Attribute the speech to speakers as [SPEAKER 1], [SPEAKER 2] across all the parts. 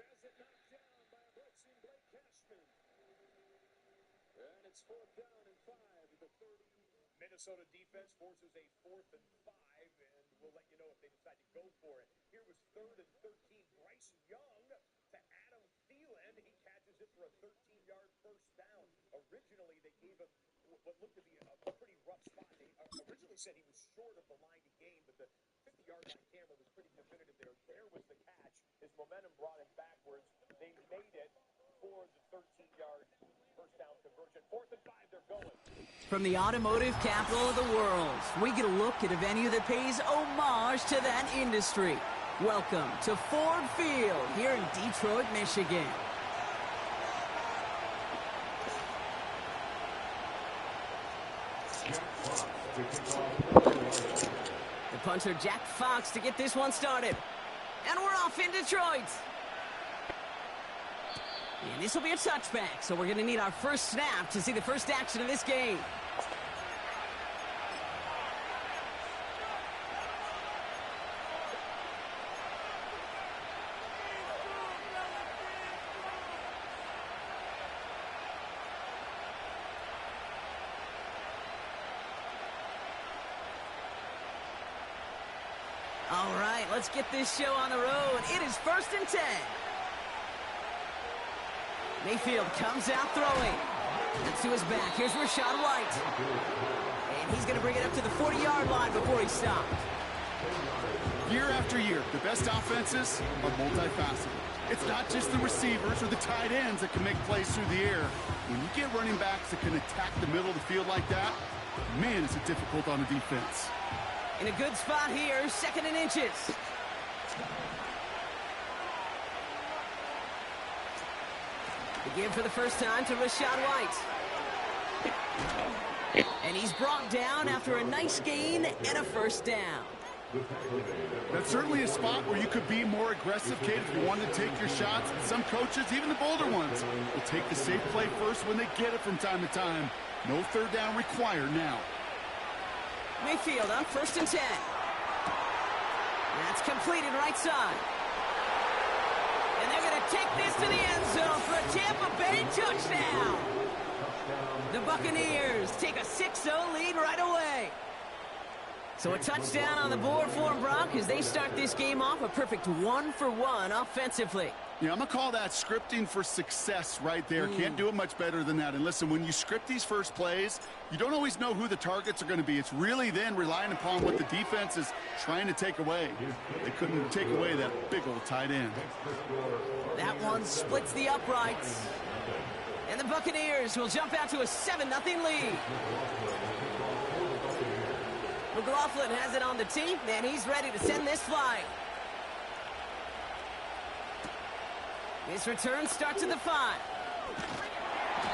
[SPEAKER 1] has it knocked down by a blitzing Blake Cashman. And it's 4th down and 5 at the 30. Minnesota defense forces a 4th and 5, and we'll let you know if they decide to go for it. Here was 3rd and 13. Bryce Young to Adam Thielen. He catches it for a 13-yard first down. Originally, they gave him what looked to be a pretty rough spot. They originally said he was short of the line to gain, but the 50-yard line camera was pretty definitive there. There was the catch. His momentum brought him backwards. They made it for the 13-yard first down conversion. 4th and 5, they're going.
[SPEAKER 2] From the automotive capital of the world, we get a look at a venue that pays homage to that industry. Welcome to Ford Field here in Detroit, Michigan. The punter, Jack Fox, to get this one started. And we're off in Detroit. And this will be a touchback, so we're going to need our first snap to see the first action of this game. All right, let's get this show on the road. It is 1st and 10. Mayfield comes out throwing. That's to his back. Here's Rachaad White. And he's going to bring it up to the 40-yard line before he stopped.
[SPEAKER 3] Year after year, the best offenses are multifaceted. It's not just the receivers or the tight ends that can make plays through the air. When you get running backs that can attack the middle of the field like that, man, is it difficult on the defense.
[SPEAKER 2] In a good spot here, 2nd and inches. The give for the first time to Rachaad White. And he's brought down after a nice gain and a first down.
[SPEAKER 3] That's certainly a spot where you could be more aggressive, Kate, if you wanted to take your shots. Some coaches, even the bolder ones, will take the safe play first when they get it from time to time. No 3rd down required now.
[SPEAKER 2] Mayfield on 1st and 10. That's completed right side. And they're going to take this to the end zone for a Tampa Bay touchdown. The Buccaneers take a 6-0 lead right away. So a touchdown on the board for them, Brock, as they start this game off a perfect 1-for-1 offensively.
[SPEAKER 3] Yeah, I'm going to call that scripting for success right there. Can't do it much better than that. And listen, when you script these first plays, you don't always know who the targets are going to be. It's really then relying upon what the defense is trying to take away. They couldn't take away that big old tight end.
[SPEAKER 2] That one splits the uprights. And the Buccaneers will jump out to a 7-0 lead. McLaughlin has it on the tee, and he's ready to send this flying. This return starts at the 5.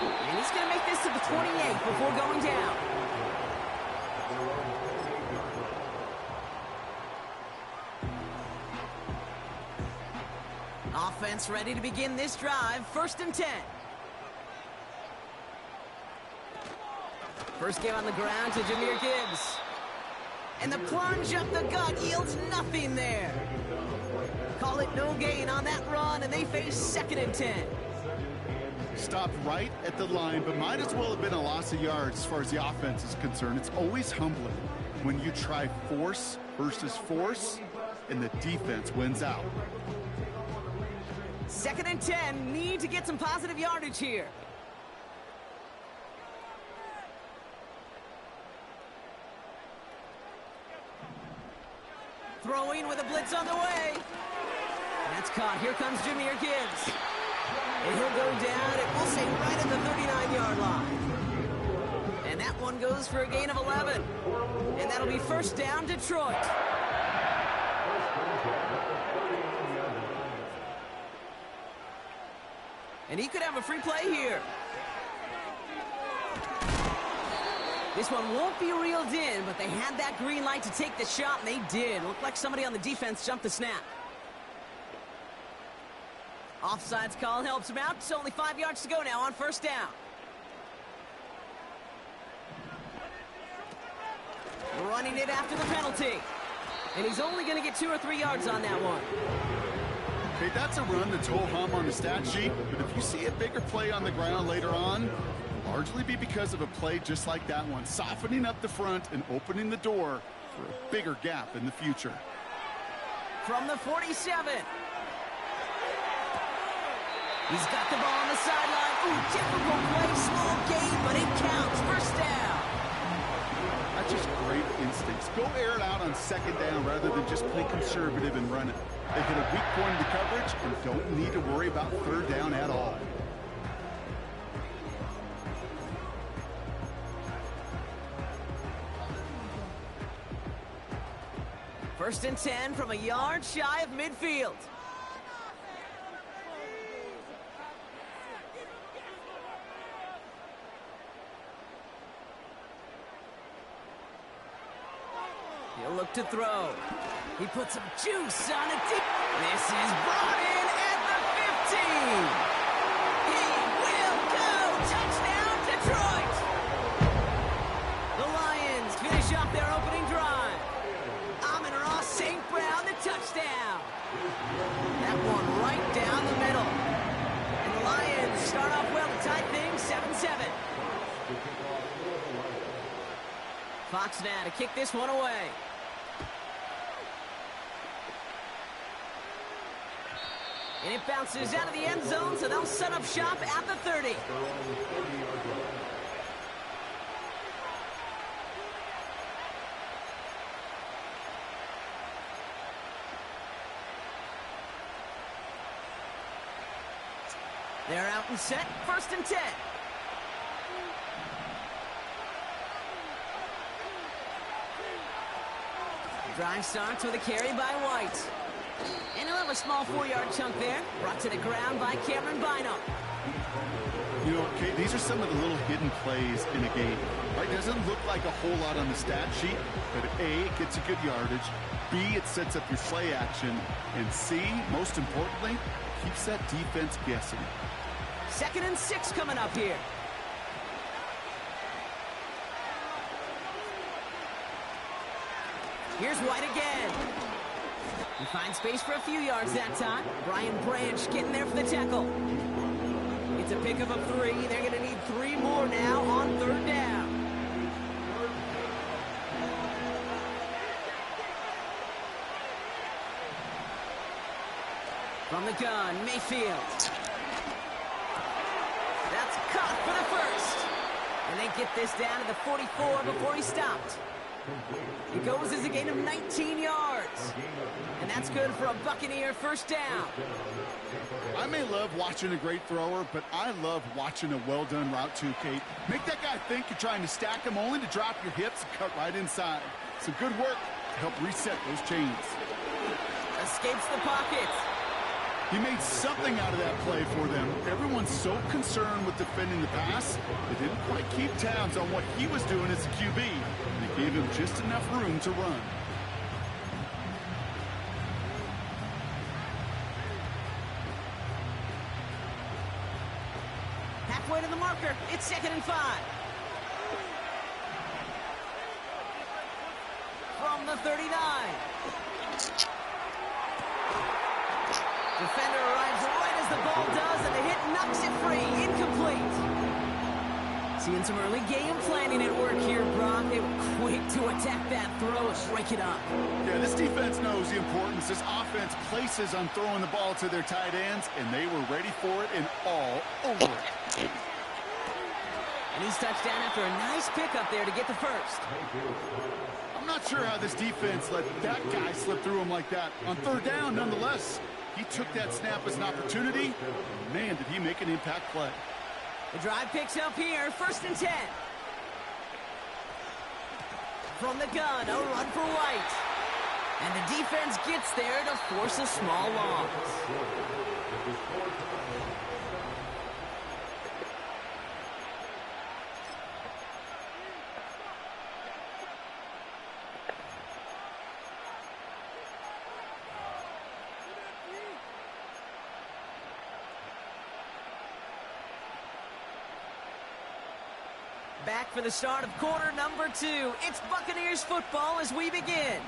[SPEAKER 2] And he's going to make this to the 28 before going down. Offense ready to begin this drive. 1st and 10. First game on the ground to Jahmyr Gibbs. And the plunge up the gut yields nothing there. Call it no gain on that run, and they face 2nd and 10.
[SPEAKER 3] Stopped right at the line, but might as well have been a loss of yards as far as the offense is concerned. It's always humbling when you try force versus force, and the defense wins out.
[SPEAKER 2] 2nd and 10, need to get some positive yardage here. Throwing with a blitz on the way. That's caught. Here comes Jahmyr Gibbs. And he'll go down, and we'll say right at the 39-yard line. And that one goes for a gain of 11. And that'll be 1st down, Detroit. And he could have a free play here. This one won't be reeled in, but they had that green light to take the shot, and they did. Looked like somebody on the defense jumped the snap. Offsides call helps him out. It's only 5 yards to go now on 1st down. Running it after the penalty. And he's only going to get 2 or 3 yards on that one.
[SPEAKER 3] Okay, that's a run that's ho-hum on the stat sheet, but if you see a bigger play on the ground later on, it'll largely be because of a play just like that one, softening up the front and opening the door for a bigger gap in the future.
[SPEAKER 2] From the 47. He's got the ball on the sideline. Ooh, difficult play, small gain, but it counts. First down.
[SPEAKER 3] That's just great instincts. Go air it out on second down rather than just play conservative and run it. They hit a weak point in the coverage and don't need to worry about third down at all.
[SPEAKER 2] First and 10 from a yard shy of midfield. He'll look to throw. He puts some juice on it. This is brought in at the 15. He will go. Touchdown, Detroit. The Lions finish up their opening drive. Amon-Ra St. Brown, the touchdown. That one right down the middle. And the Lions start off well to tie things 7-7. Fox now to kick this one away. And it bounces out of the end zone, so they'll set up shop at the 30. They're out and set, first and 10. Drive starts with a carry by White. And he'll have a small 4-yard chunk there, brought to the ground by Cameron Bynum.
[SPEAKER 3] You know, Kate, these are some of the little hidden plays in a game. Right? Doesn't look like a whole lot on the stat sheet, but A, it gets a good yardage. B, it sets up your play action. And C, most importantly, keeps that defense guessing.
[SPEAKER 2] 2nd and 6 coming up here. Here's White again. He finds space for a few yards that time. Brian Branch getting there for the tackle. It's a pickup of 3. They're going to need 3 more now on 3rd down. From the gun, Mayfield. That's caught for the first. And they get this down to the 44 before he stopped. It goes as a gain of 19 yards. And that's good for a Buccaneer first down.
[SPEAKER 3] I may love watching a great thrower, but I love watching a well-done route too, Kate. Make that guy think you're trying to stack him only to drop your hips and cut right inside. Some good work to help reset those chains.
[SPEAKER 2] Escapes the pocket.
[SPEAKER 3] He made something out of that play for them. Everyone's so concerned with defending the pass, they didn't quite keep tabs on what he was doing as a QB. They gave him just enough room to run.
[SPEAKER 2] Halfway to the marker. It's 2nd and 5. From the 39. Defender arrives right as the ball does, and the hit knocks it free. Incomplete. Seeing some early game planning at work here, Brock. They were quick to attack that throw and break it up.
[SPEAKER 3] Yeah, this defense knows the importance this offense places on throwing the ball to their tight ends, and they were ready for it and all over it.
[SPEAKER 2] And he's touchdown after a nice pickup there to get the first.
[SPEAKER 3] I'm not sure how this defense let that guy slip through him like that. On 3rd down, nonetheless, he took that snap as an opportunity. Man, did he make an impact play.
[SPEAKER 2] The drive picks up here, 1st and 10. From the gun, a run for White. And the defense gets there to force a small loss. Back for the start of quarter number 2. It's Buccaneers football as we begin.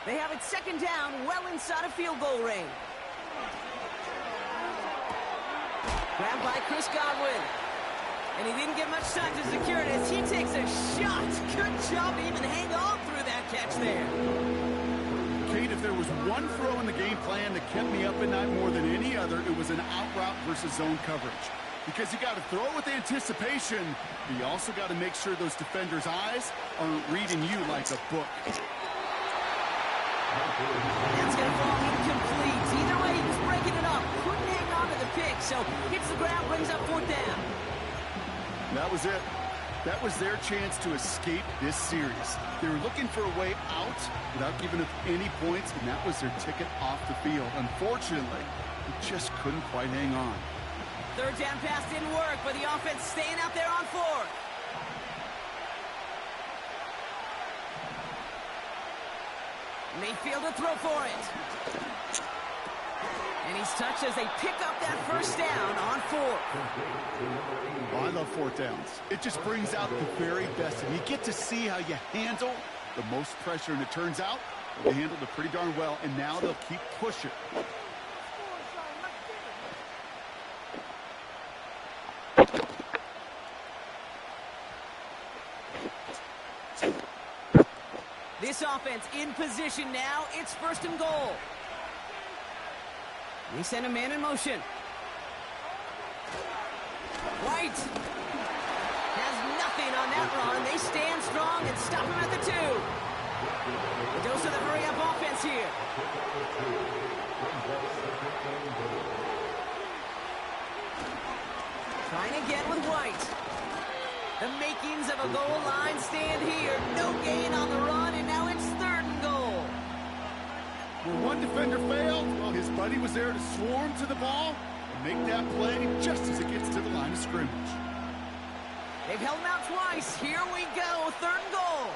[SPEAKER 2] They have it 2nd down, well inside of field goal range. by Chris Godwin. And he didn't get much time to secure it as he takes a shot. Good job to even hang on through that catch there.
[SPEAKER 3] Kate, if there was one throw in the game plan that kept me up at night more than any other, it was an out route versus zone coverage. Because you got to throw with anticipation, but you also got to make sure those defenders' eyes aren't reading you like a book.
[SPEAKER 2] That's going to fall incomplete. Either way, he was breaking it up. Couldn't hang on to the pick, so hits the ground, brings up 4th down.
[SPEAKER 3] That was it. That was their chance to escape this series. They were looking for a way out without giving up any points, and that was their ticket off the field. Unfortunately, they just couldn't quite hang on.
[SPEAKER 2] 3rd down pass didn't work, but the offense staying out there on 4th. Mayfield to throw for it. And he's touched as they pick up that 1st down on 4th.
[SPEAKER 3] Oh, I love 4th downs. It just brings out the very best. And you get to see how you handle the most pressure. And it turns out they handled it pretty darn well. And now they'll keep pushing.
[SPEAKER 2] This offense in position now. It's 1st and goal. They send a man in motion. White has nothing on that run. They stand strong and stop him at the 2. A dose of the hurry-up offense here. Trying again with White. The makings of a goal line stand here. No gain on the run, and now it's 3rd and goal.
[SPEAKER 3] Where one defender failed, well, his buddy was there to swarm to the ball and make that play just as it gets to the line of scrimmage.
[SPEAKER 2] They've held him out twice. Here we go, 3rd and goal.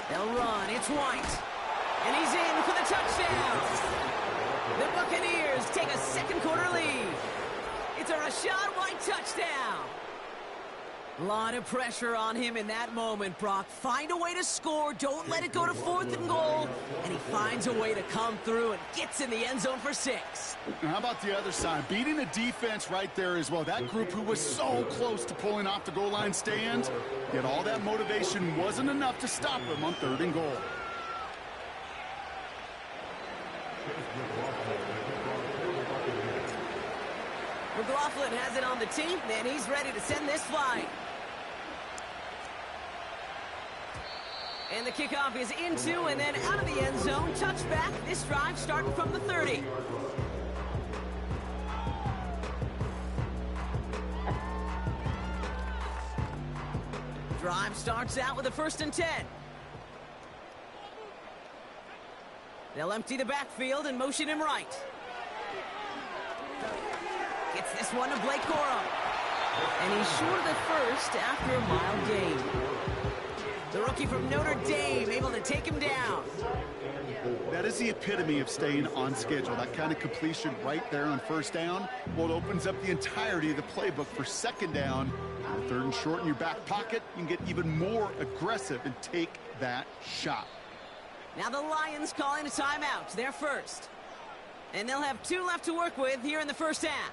[SPEAKER 2] They'll run. It's White. And he's in for the touchdown. The Buccaneers take a 2nd quarter lead. It's a Rachaad White touchdown. A lot of pressure on him in that moment, Brock. Find a way to score. Don't let it go to 4th and goal. And he finds a way to come through and gets in the end zone for 6.
[SPEAKER 3] Now, how about the other side? Beating the defense right there as well. That group who was so close to pulling off the goal line stand, yet all that motivation wasn't enough to stop him on 3rd and goal.
[SPEAKER 2] McLaughlin has it on the tee, and he's ready to send this flying. And the kickoff is into and then out of the end zone. Touchback. This drive starting from the 30. Drive starts out with a 1st and 10. They'll empty the backfield and motion him right. Gets this one to Blake Corum. And he's short of the 1st after a mild gain. The rookie from Notre Dame able to take him down.
[SPEAKER 3] That is the epitome of staying on schedule. That kind of completion right there on 1st down. Well, it opens up the entirety of the playbook for 2nd down. 3rd and short in your back pocket, you can get even more aggressive and take that shot.
[SPEAKER 2] Now the Lions calling a timeout. They're first. And they'll have 2 left to work with here in the 1st half.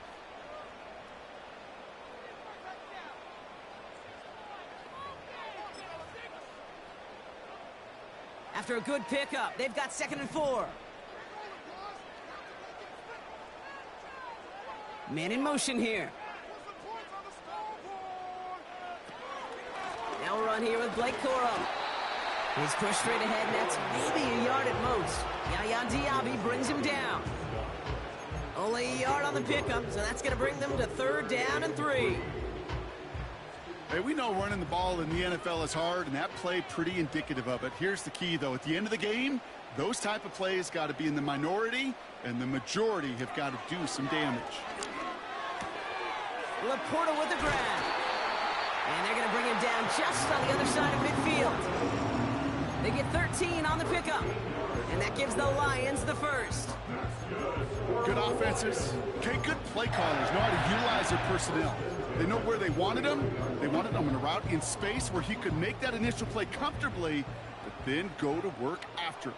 [SPEAKER 2] After a good pickup, they've got 2nd and 4. Man in motion here. Now a run here with Blake Corum. He's pushed straight ahead, and that's maybe a yard at most. Yaya Diaby brings him down. Only a yard on the pickup, so that's going to bring them to 3rd down and 3.
[SPEAKER 3] Hey, we know running the ball in the NFL is hard, and that play pretty indicative of it. Here's the key, though. At the end of the game, those type of plays got to be in the minority, and the majority have got to do some damage.
[SPEAKER 2] Laporta with the grab. And they're going to bring him down just on the other side of midfield. They get 13 on the pickup. And that gives the Lions the 1st.
[SPEAKER 3] Good offenses. Okay, good play callers know how to utilize their personnel. They know where they wanted him. They wanted him in a route in space where he could make that initial play comfortably, but then go to work after.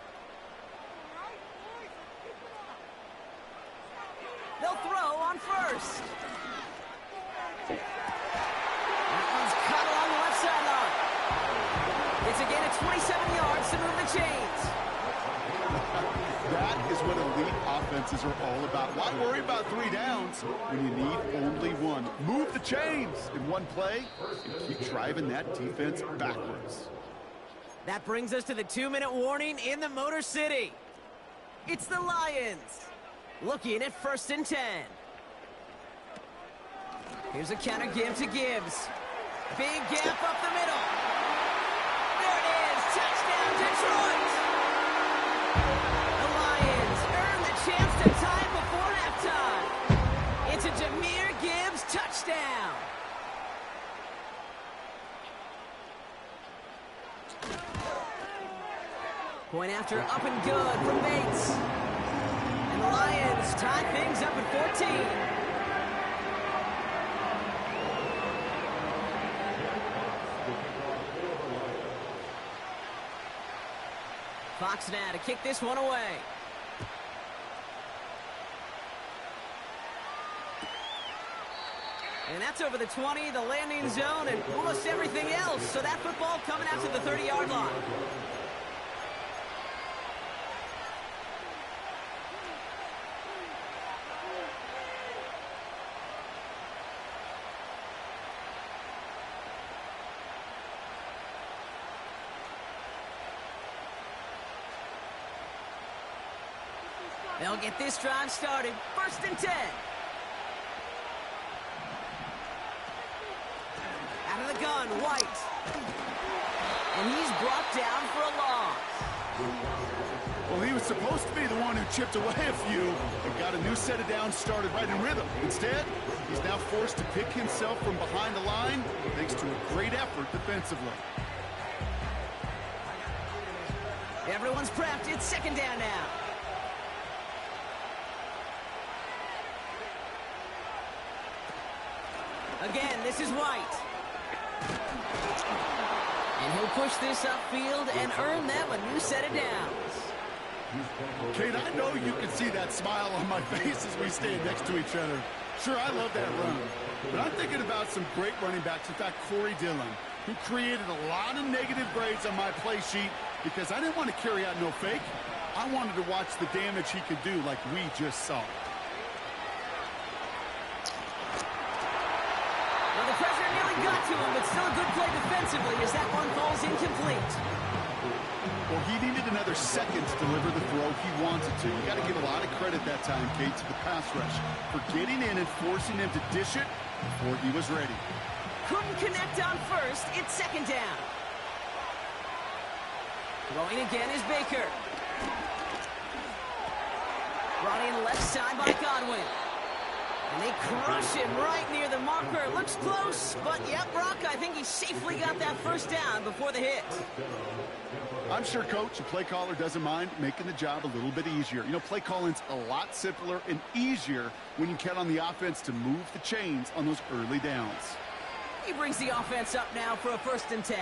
[SPEAKER 2] 27 yards to move the chains.
[SPEAKER 3] That is what elite offenses are all about. Why worry about 3 downs when you need only 1? Move the chains in one play and keep driving that defense backwards.
[SPEAKER 2] That brings us to the 2-minute warning in the Motor City. It's the Lions, looking at 1st and 10. Here's a counter give to Gibbs. Big gap up the middle. There it is, touchdown Detroit. The Lions earn the chance to tie it before halftime. It's a Jahmyr Gibbs touchdown. Point after up and good from Bates. And the Lions tie things up at 14. Fox now to kick this one away. And that's over the 20, the landing zone, and almost everything else. So that football coming out to the 30-yard line. They'll get this drive started. 1st and 10. Out of the gun, White. And he's brought down for a loss.
[SPEAKER 3] Well, he was supposed to be the one who chipped away a few and got a new set of downs started right in rhythm. Instead, he's now forced to pick himself from behind the line thanks to a great effort defensively.
[SPEAKER 2] Everyone's prepped. It's 2nd down now. Again, this is White. And he'll push this upfield and earn them a new set of downs.
[SPEAKER 3] Kate, I know you can see that smile on my face as we stand next to each other. Sure, I love that run. But I'm thinking about some great running backs. In fact, Corey Dillon, who created a lot of negative grades on my play sheet because I didn't want to carry out no fake. I wanted to watch the damage he could do like we just saw.
[SPEAKER 2] The pressure nearly got to him, but still a good play defensively as that one falls incomplete.
[SPEAKER 3] Well, he needed another second to deliver the throw he wanted to. You got to give a lot of credit that time, Kate, to the pass rush for getting in and forcing him to dish it before he was ready.
[SPEAKER 2] Couldn't connect on 1st. It's 2nd down. Throwing again is Baker. Running left side by Godwin. And they crush him right near the marker. Looks close, but yep, Brock, I think he safely got that 1st down before the hit.
[SPEAKER 3] I'm sure coach and play caller doesn't mind making the job a little bit easier. You know, play calling's a lot simpler and easier when you count on the offense to move the chains on those early downs.
[SPEAKER 2] He brings the offense up now for a 1st and 10.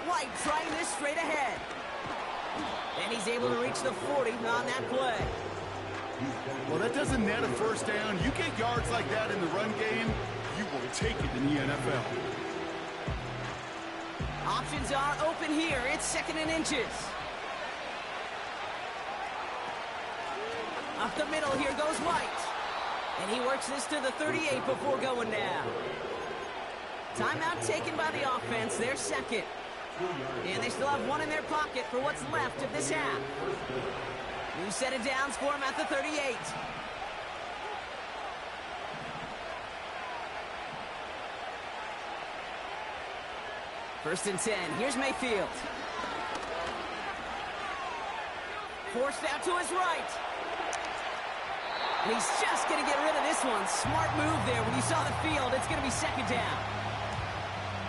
[SPEAKER 2] White trying this straight ahead. And he's able to reach the 40 on that play.
[SPEAKER 3] Well, that doesn't net a 1st down. You get yards like that in the run game, you will take it in the NFL.
[SPEAKER 2] Options are open here. It's 2nd and inches. Up the middle, here goes White. And he works this to the 38 before going down. Timeout taken by the offense. They're 2nd. And they still have one in their pocket for what's left of this half. New set of downs for him at the 38. First and 10. Here's Mayfield. Forced out to his right. And he's just going to get rid of this one. Smart move there. When you saw the field, it's going to be 2nd down.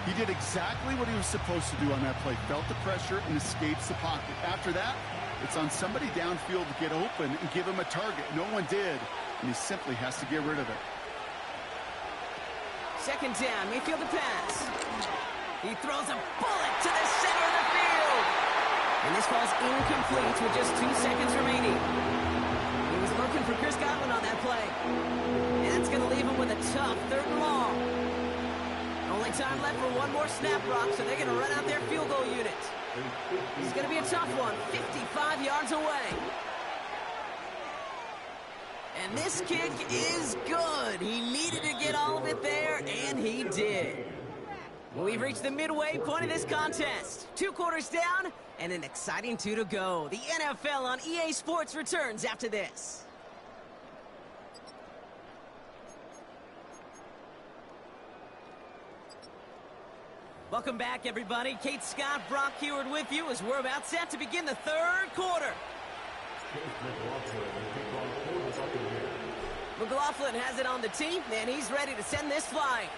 [SPEAKER 3] He did exactly what he was supposed to do on that play. Felt the pressure and escapes the pocket. After that, it's on somebody downfield to get open and give him a target. No one did, and he simply has to get rid of it.
[SPEAKER 2] 2nd down, Mayfield to pass. He throws a bullet to the center of the field. And this falls incomplete with just 2 seconds remaining. He was looking for Chris Godwin on that play. And that's going to leave him with a tough 3rd and long. Only time left for one more snap, Brock, so they're going to run out their field goal unit. It's going to be a tough one, 55 yards away. And this kick is good. He needed to get all of it there, and he did. We've reached the midway point of this contest. 2 quarters down, and an exciting 2 to go. The NFL on EA Sports returns after this. Welcome back, everybody. Kate Scott, Brock Huard with you as we're about set to begin the 3rd quarter. McLaughlin has it on the tee, and he's ready to send this flying.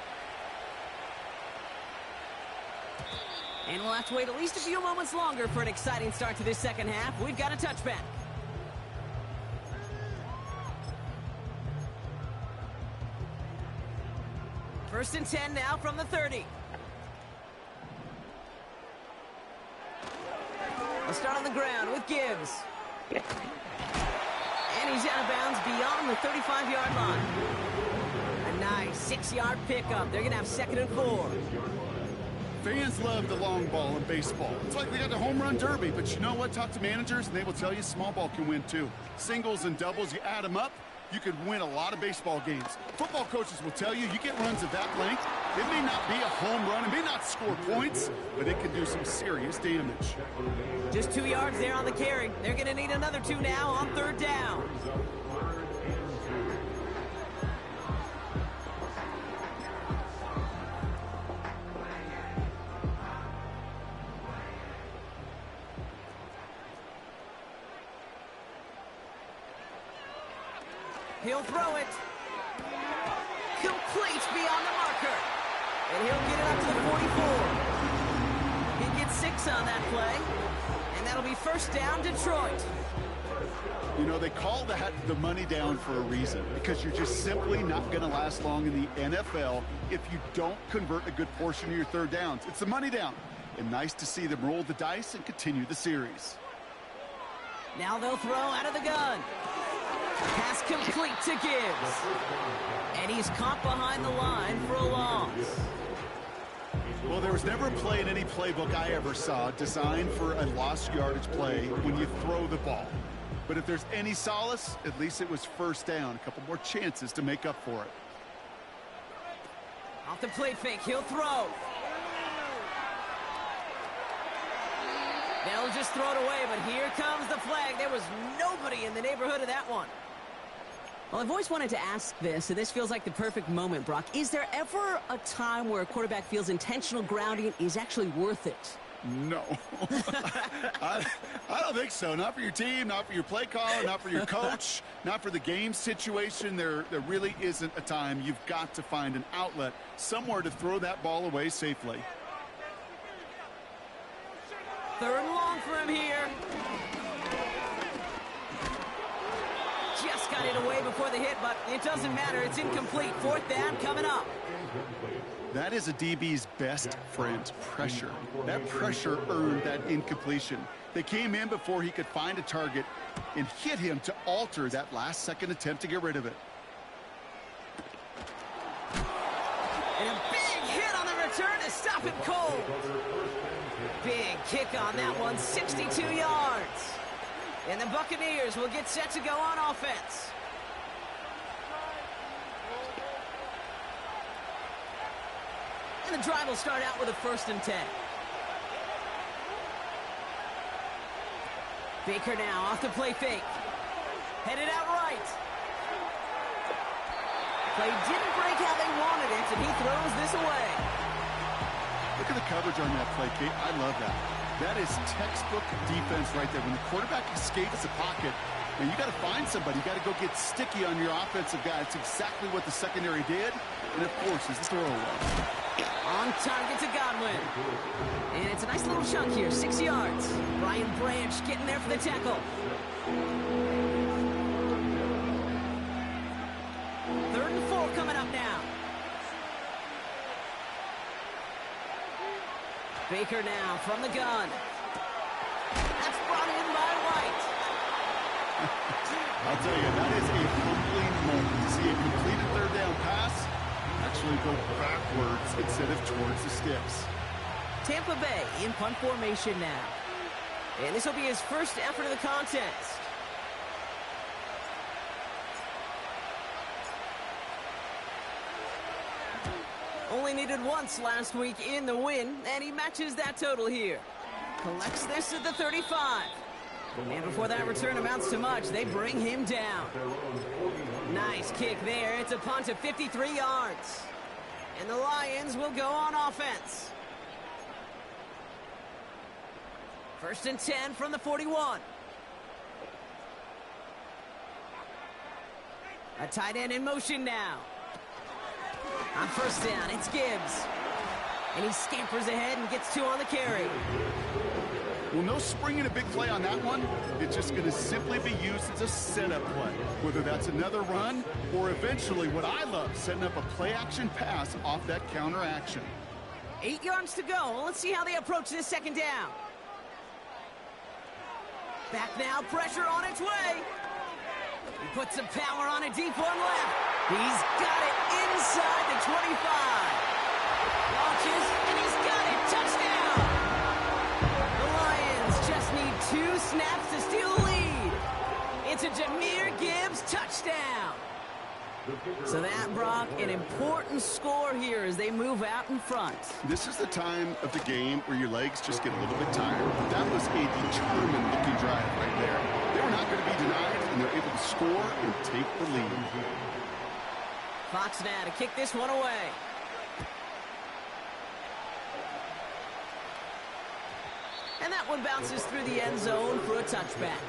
[SPEAKER 2] And we'll have to wait at least a few moments longer for an exciting start to this second half. We've got a touchback. First and 10 now from the 30. We'll start on the ground with Gibbs. And he's out of bounds beyond the 35-yard line. A nice 6-yard pickup. They're going to have 2nd and 4.
[SPEAKER 3] Fans love the long ball in baseball. It's like they got the home run derby, but you know what? Talk to managers, and they will tell you small ball can win too. Singles and doubles, you add them up, you could win a lot of baseball games. Football coaches will tell you, you get runs of that length, it may not be a home run, it may not score points, but it can do some serious damage.
[SPEAKER 2] Just 2 yards there on the carry. They're going to need another 2 now on 3rd down. He'll throw it. Complete beyond the marker. And he'll get it up to the 44. He gets 6 on that play. And that'll be 1st down, Detroit.
[SPEAKER 3] You know, they call that the money down for a reason, because you're just simply not going to last long in the NFL if you don't convert a good portion of your 3rd downs. It's the money down. And nice to see them roll the dice and continue the series.
[SPEAKER 2] Now they'll throw out of the gun. Pass complete to Gibbs. And he's caught behind the line for a loss.
[SPEAKER 3] Well, there was never a play in any playbook I ever saw designed for a lost yardage play when you throw the ball. But if there's any solace, at least it was 1st down. A couple more chances to make up for it.
[SPEAKER 2] Off the play fake, he'll throw. They'll just throw it away, but here comes the flag. There was nobody in the neighborhood of that one. Well, I've always wanted to ask this, and this feels like the perfect moment, Brock. Is there ever a time where a quarterback feels intentional grounding is actually worth it?
[SPEAKER 3] No. I don't think so. Not for your team, not for your play caller, not for your coach, not for the game situation. There really isn't a time. You've got to find an outlet, somewhere to throw that ball away safely.
[SPEAKER 2] 3rd and long for him here. Just got it away before the hit, but it doesn't matter. It's incomplete. 4th down coming up.
[SPEAKER 3] That is a DB's best friend, pressure. That pressure earned that incompletion. They came in before he could find a target and hit him to alter that last-second attempt to get rid of it.
[SPEAKER 2] And a big hit on the return to stop him cold. Big kick on that one, 62 yards. And the Buccaneers will get set to go on offense. And the drive will start out with a 1st and 10. Baker now off the play fake. Headed out right. Play didn't break how they wanted it, and he throws this away.
[SPEAKER 3] Look at the coverage on that play, Kate. I love that. That is textbook defense right there. When the quarterback escapes the pocket, and you got to find somebody. You got to go get sticky on your offensive guy. It's exactly what the secondary did, and it forces the throwaway.
[SPEAKER 2] On target to Godwin. And it's a nice little chunk here, 6 yards. Brian Branch getting there for the tackle. 3rd and 4 coming up now. Baker now from the gun. That's brought in by White.
[SPEAKER 3] I'll tell you, that is a humbling moment to see a completed 3rd down pass. That actually go backwards instead of towards the sticks.
[SPEAKER 2] Tampa Bay in punt formation now. And this will be his first effort of the contest. Only needed once last week in the win, and he matches that total here. Collects this at the 35. And before that return amounts to much, they bring him down. Nice kick there. It's a punt of 53 yards. And the Lions will go on offense. 1st and 10 from the 41. A tight end in motion now. On 1st down, it's Gibbs. And he scampers ahead and gets 2 on the carry.
[SPEAKER 3] Well, no springing a big play on that one. It's just going to simply be used as a setup play, whether that's another run or eventually what I love, setting up a play-action pass off that counter action.
[SPEAKER 2] 8 yards to go. Let's see how they approach this 2nd down. Back now, pressure on its way. He puts some power on a deep one left. He's got it inside the 25. Launches, and he's got it. Touchdown! The Lions just need 2 snaps to steal the lead. It's a Jahmyr Gibbs touchdown. So that, Brock, an important score here as they move out in front.
[SPEAKER 3] This is the time of the game where your legs just get a little bit tired. That was a determined-looking drive right there. They were not going to be denied, and they're able to score and take the lead.
[SPEAKER 2] Fox now to kick this one away. And that one bounces through the end zone for a touchback.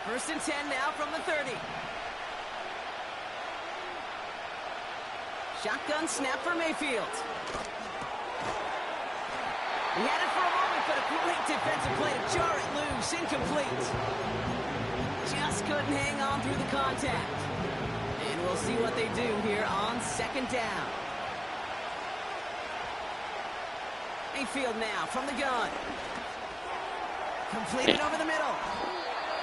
[SPEAKER 2] First and 10 now from the 30. Shotgun snap for Mayfield. He had it for a moment, but a great defensive play to jar it loose. Incomplete. Just couldn't hang on through the contact. And we'll see what they do here on 2nd down. Mayfield now from the gun. Completed over the middle.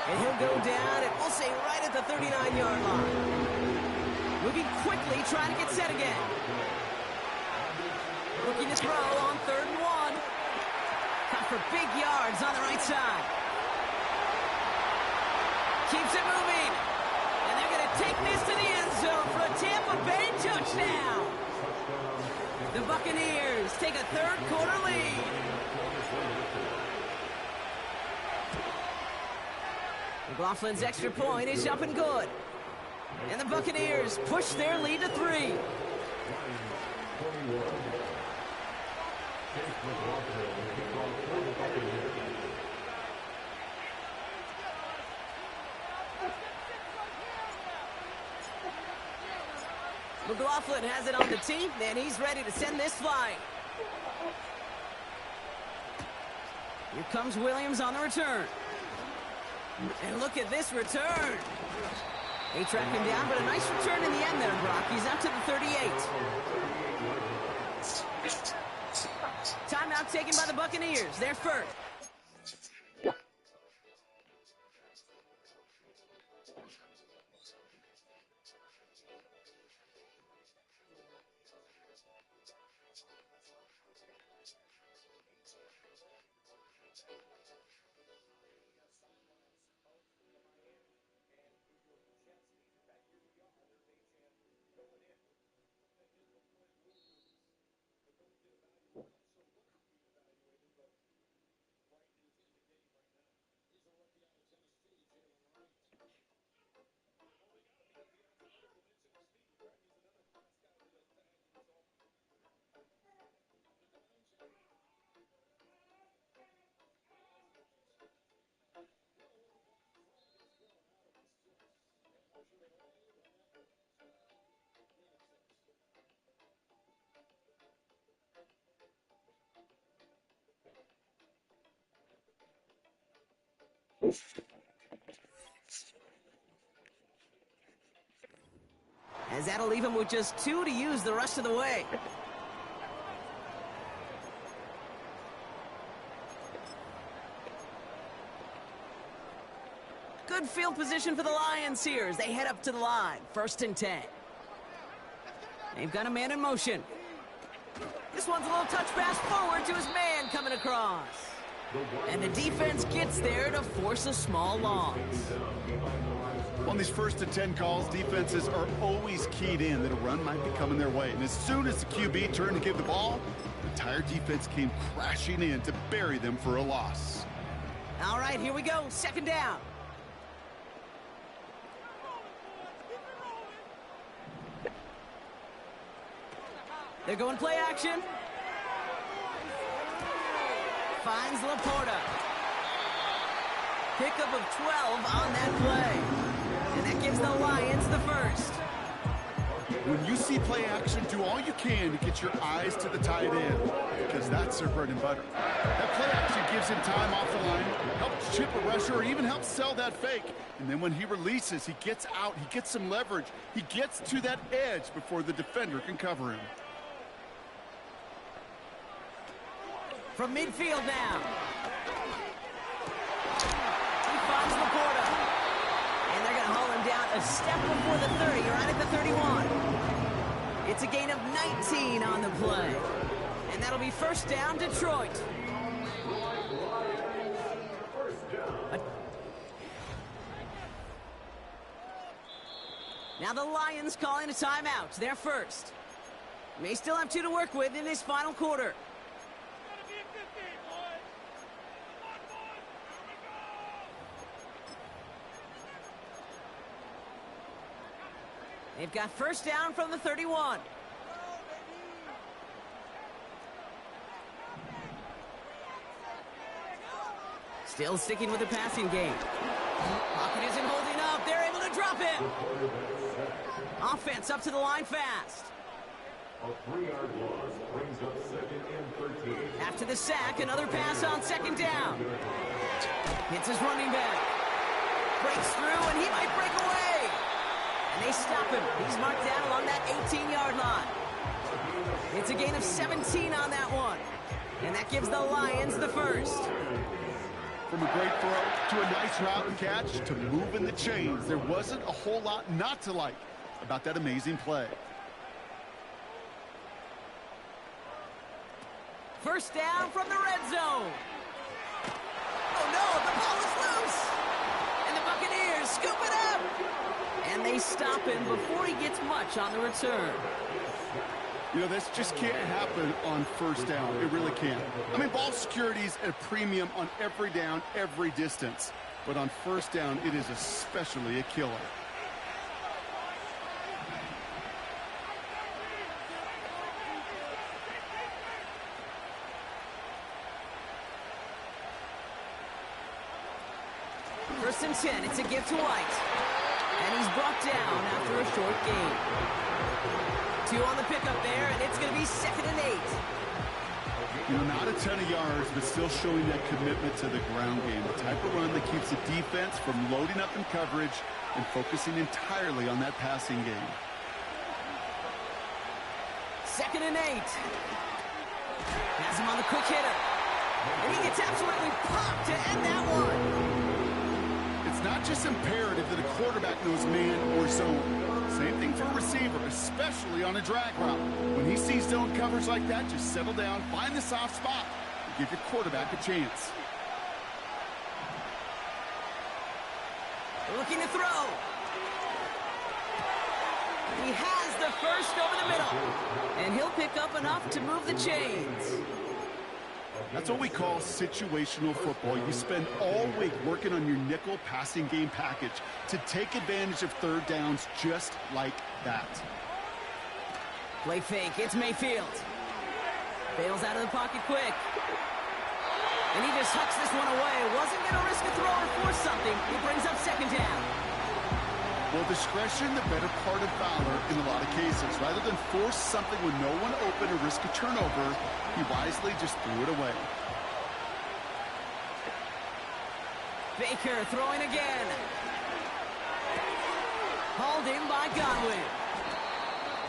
[SPEAKER 2] And he'll go down, and we'll say right at the 39-yard line. Moving quickly, trying to get set again. Looking to throw on 3rd and 1. Cut for big yards on the right side. Keeps it moving. And they're going to take this to the end zone for a Tampa Bay touchdown. The Buccaneers take a 3rd quarter lead. McLaughlin's extra point is up and good. And the Buccaneers push their lead to 3. McLaughlin has it on the tee, and he's ready to send this flying. Here comes Williams on the return. And look at this return. They track him down, but a nice return in the end there, Brock. He's up to the 38. Timeout taken by the Buccaneers. They're first. As that'll leave him with just 2 to use the rest of the way. Good field position for the Lions here as they head up to the line. 1st and 10. They've got a man in motion. This one's a little touch pass forward to his man coming across. And the defense gets there to force a small loss.
[SPEAKER 3] On these 1st and 10 calls, defenses are always keyed in that a run might be coming their way. And as soon as the QB turned to give the ball, the entire defense came crashing in to bury them for a loss.
[SPEAKER 2] All right, here we go. 2nd down. They're going play action. Finds Laporta. Pickup of 12 on that play. And that gives the Lions the first.
[SPEAKER 3] When you see play action, do all you can to get your eyes to the tight end, because that's their bread and butter. That play action gives him time off the line, helps chip a rusher, or even helps sell that fake. And then when he releases, he gets out, he gets some leverage. He gets to that edge before the defender can cover him.
[SPEAKER 2] From midfield now. He finds Laporta. And they're going to haul him down a step before the 30, right at the 31. It's a gain of 19 on the play. And that'll be 1st down, Detroit. Now the Lions calling a timeout. They're first. May still have 2 to work with in this final quarter. They've got 1st down from the 31. Still sticking with the passing game. Pocket isn't holding up. They're able to drop it. Offense up to the line fast.
[SPEAKER 4] A 3-yard loss brings up 2nd and 13.
[SPEAKER 2] After the sack, another pass on 2nd down. Hits his running back. Breaks through, and he might break away. And they stop him. He's marked down along that 18-yard line. It's a gain of 17 on that one. And that gives the Lions the first.
[SPEAKER 3] From a great throw to a nice route and catch to moving the chains, there wasn't a whole lot not to like about that amazing play.
[SPEAKER 2] 1st down from the red zone. Oh no, the ball is loose. And the Buccaneers scoop it up. And they stop him before he gets much on the return.
[SPEAKER 3] You know, this just can't happen on 1st down. It really can't. I mean, ball security's at a premium on every down, every distance. But on 1st down, it is especially a killer.
[SPEAKER 2] First and 10, it's a give to White. And he's brought down after a short gain. 2 on the pickup there, and it's going to be 2nd and 8.
[SPEAKER 3] You know, not a ton of yards, but still showing that commitment to the ground game. The type of run that keeps the defense from loading up in coverage and focusing entirely on that passing game.
[SPEAKER 2] 2nd and 8. Has him on the quick hitter. And he gets absolutely popped to end that one.
[SPEAKER 3] It's not just imperative that a quarterback knows man or zone. Same thing for a receiver, especially on a drag route. When he sees zone coverage like that, just settle down, find the soft spot, and give your quarterback a chance.
[SPEAKER 2] Looking to throw. He has the first over the middle. And he'll pick up enough to move the chains.
[SPEAKER 3] That's what we call situational football. You spend all week working on your nickel passing game package to take advantage of 3rd downs just like that.
[SPEAKER 2] Play fake. It's Mayfield. Bails out of the pocket quick. And he just hucks this one away. Wasn't going to risk a throw or force something. He brings up 2nd down.
[SPEAKER 3] Well, discretion, the better part of valor in a lot of cases. Rather than force something with no one open or risk a turnover, he wisely just threw it away.
[SPEAKER 2] Baker throwing again. Hauled in by Godwin.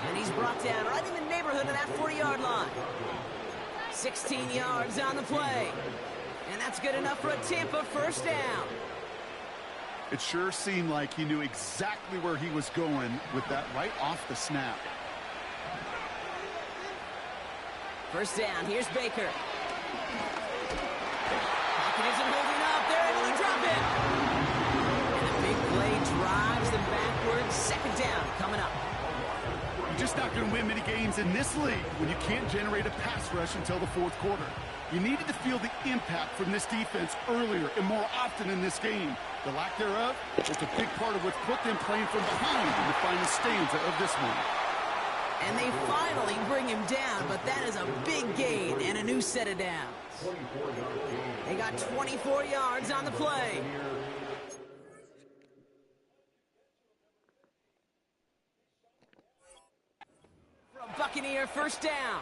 [SPEAKER 2] And he's brought down right in the neighborhood of that 40-yard line. 16 yards on the play. And that's good enough for a Tampa 1st down.
[SPEAKER 3] It sure seemed like he knew exactly where he was going with that right off the snap.
[SPEAKER 2] First down, here's Baker. Pocket isn't holding up. They're able to drop it. And a big play drives them backwards. Second down coming up.
[SPEAKER 3] You're just not going to win many games in this league when you can't generate a pass rush until the fourth quarter. You needed to feel the impact from this defense earlier and more often in this game. The lack thereof was a big part of what's put them playing from behind in the final stanza of this one.
[SPEAKER 2] And they finally bring him down, but that is a big gain and a new set of downs. They got 24 yards on the play. From Buccaneer, first down.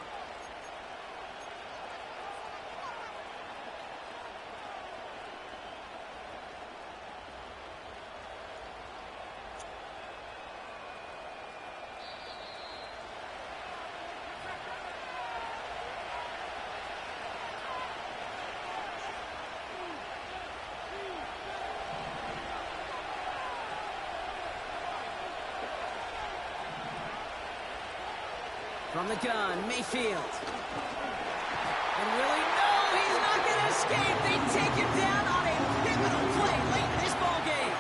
[SPEAKER 2] From the gun, Mayfield. And really, no, he's not going to escape. They take him down on a pivotal play late in this ballgame.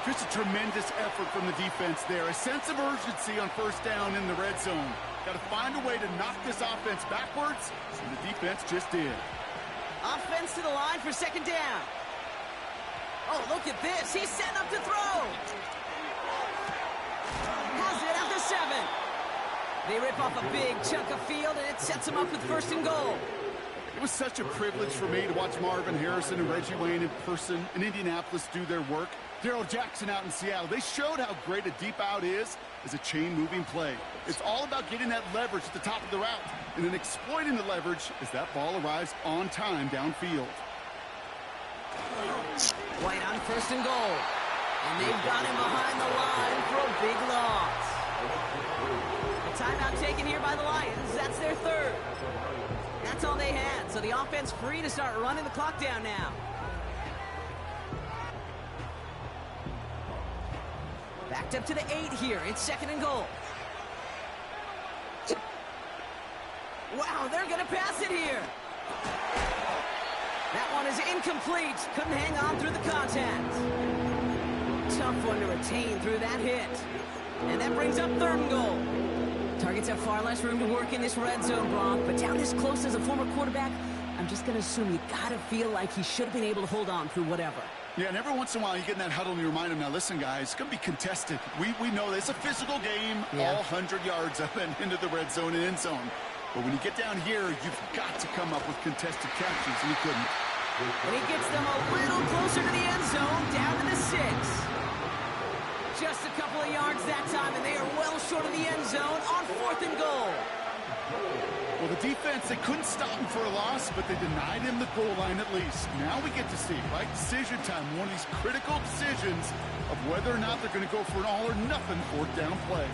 [SPEAKER 3] Just a tremendous effort from the defense there. A sense of urgency on first down in the red zone. Got to find a way to knock this offense backwards, and the defense just did.
[SPEAKER 2] Offense to the line for second down. Oh, look at this. He's setting up to throw. Has it at the 7. They rip off a big chunk of field, and it sets them up with first and goal.
[SPEAKER 3] It was such a privilege for me to watch Marvin Harrison and Reggie Wayne in person in Indianapolis do their work. Darrell Jackson out in Seattle. They showed how great a deep out is as a chain-moving play. It's all about getting that leverage at the top of the route and then exploiting the leverage as that ball arrives on time downfield.
[SPEAKER 2] White on first and goal. And they've got him behind the line for a big loss. A timeout taken here by the Lions. That's their third. That's all they had. So the offense free to start running the clock down now. Backed up to the 8 here. It's second and goal. Wow, they're going to pass it here. That one is incomplete. Couldn't hang on through the contact. Tough one to retain through that hit. And that brings up third and goal. Targets have far less room to work in this red zone, Bronk. But down this close as a former quarterback, I'm just going to assume you got to feel like he should have been able to hold on through whatever.
[SPEAKER 3] Yeah, and every once in a while you get in that huddle and you remind them, now listen, guys, it's going to be contested. We know this. It's a physical game, all 100 yards up and into the red zone and end zone. But when you get down here, you've got to come up with contested catches, and he couldn't.
[SPEAKER 2] And he gets them a little closer to the end zone, down to the 6. Just a couple of yards that time, and they are well short of the end zone on fourth and goal.
[SPEAKER 3] Well, the defense, they couldn't stop him for a loss, but they denied him the goal line at least. Now we get to see, right, decision time, one of these critical decisions of whether or not they're going to go for an all-or-nothing fourth down play.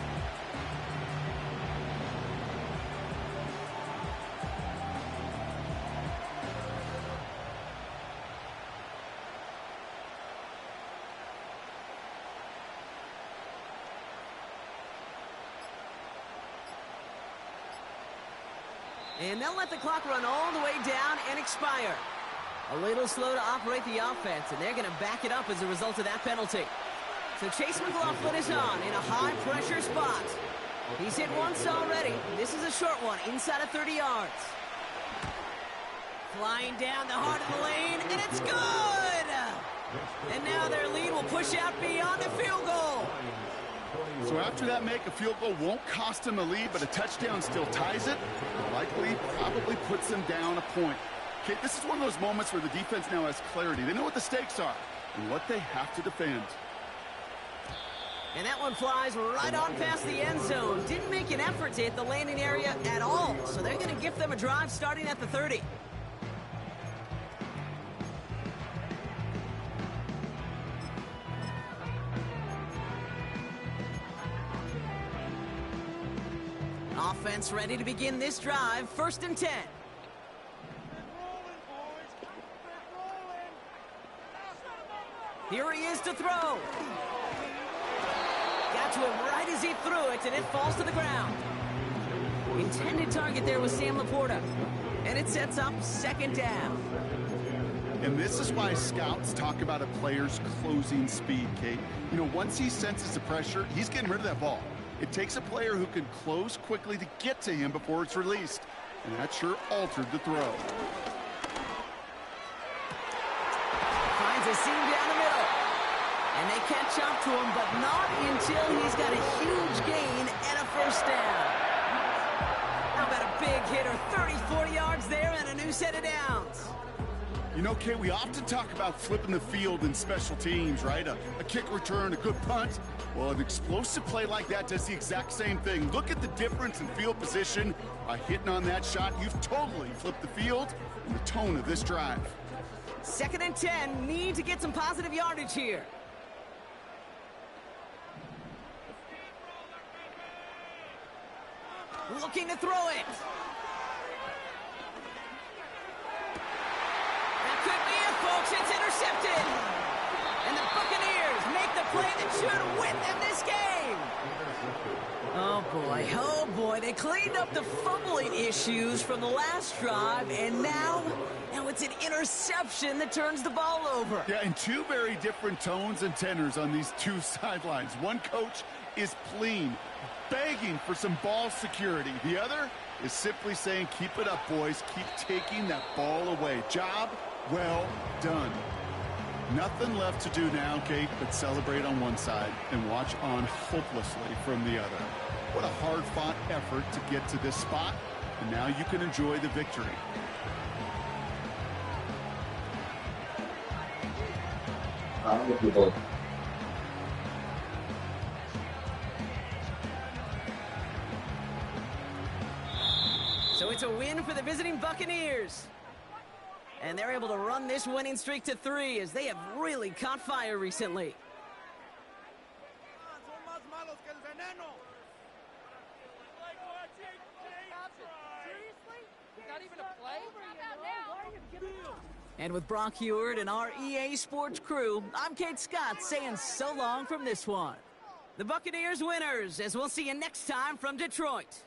[SPEAKER 2] And they'll let the clock run all the way down and expire. A little slow to operate the offense, and they're going to back it up as a result of that penalty. So Chase McLaughlin is on in a high-pressure spot. He's hit once already. This is a short one, inside of 30 yards. Flying down the heart of the lane, and it's good! And now their lead will push out beyond the field goal.
[SPEAKER 3] So after that make, a field goal won't cost them a lead, but a touchdown still ties it. Likely, probably puts them down a point. Okay, this is one of those moments where the defense now has clarity. They know what the stakes are and what they have to defend.
[SPEAKER 2] And that one flies right on past the end zone. Didn't make an effort to hit the landing area at all. So they're going to gift them a drive starting at the 30. Offense ready to begin this drive. First and 10. Here he is to throw. Got to him right as he threw it, and it falls to the ground. Intended target there was Sam Laporta. And it sets up second down.
[SPEAKER 3] And this is why scouts talk about a player's closing speed, Kate. You know, once he senses the pressure, he's getting rid of that ball. It takes a player who can close quickly to get to him before it's released. And that sure altered the throw.
[SPEAKER 2] Finds a seam down the middle. And they catch up to him, but not until he's got a huge gain and a first down. How about a big hitter, 30, 40 yards there and a new set of downs.
[SPEAKER 3] You know, Kate, we often talk about flipping the field in special teams, right? A kick return, a good punt. Well, an explosive play like that does the exact same thing. Look at the difference in field position. By hitting on that shot, you've totally flipped the field and the tone of this drive.
[SPEAKER 2] 2nd and 10, need to get some positive yardage here. Looking to throw it. That could be it, folks. It's intercepted. And the Buccaneers make the play that should win them this game. Oh boy, they cleaned up the fumbling issues from the last drive, and now it's an interception that turns the ball over.
[SPEAKER 3] Yeah, and two very different tones and tenors on these two sidelines. One coach is pleading, begging for some ball security. The other is simply saying, keep it up, boys. Keep taking that ball away. Job well done. Nothing left to do now, Kate, but celebrate on one side and watch on hopelessly from the other. What a hard-fought effort to get to this spot, and now you can enjoy the victory.
[SPEAKER 2] So it's a win for the visiting Buccaneers. And they're able to run this winning streak to 3 as they have really caught fire recently. And with Brock Heward and our EA Sports crew, I'm Kate Scott saying so long from this one. The Buccaneers winners, as we'll see you next time from Detroit.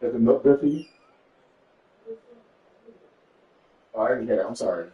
[SPEAKER 5] Is the milk good for you? Oh, I didn't get it. I'm sorry.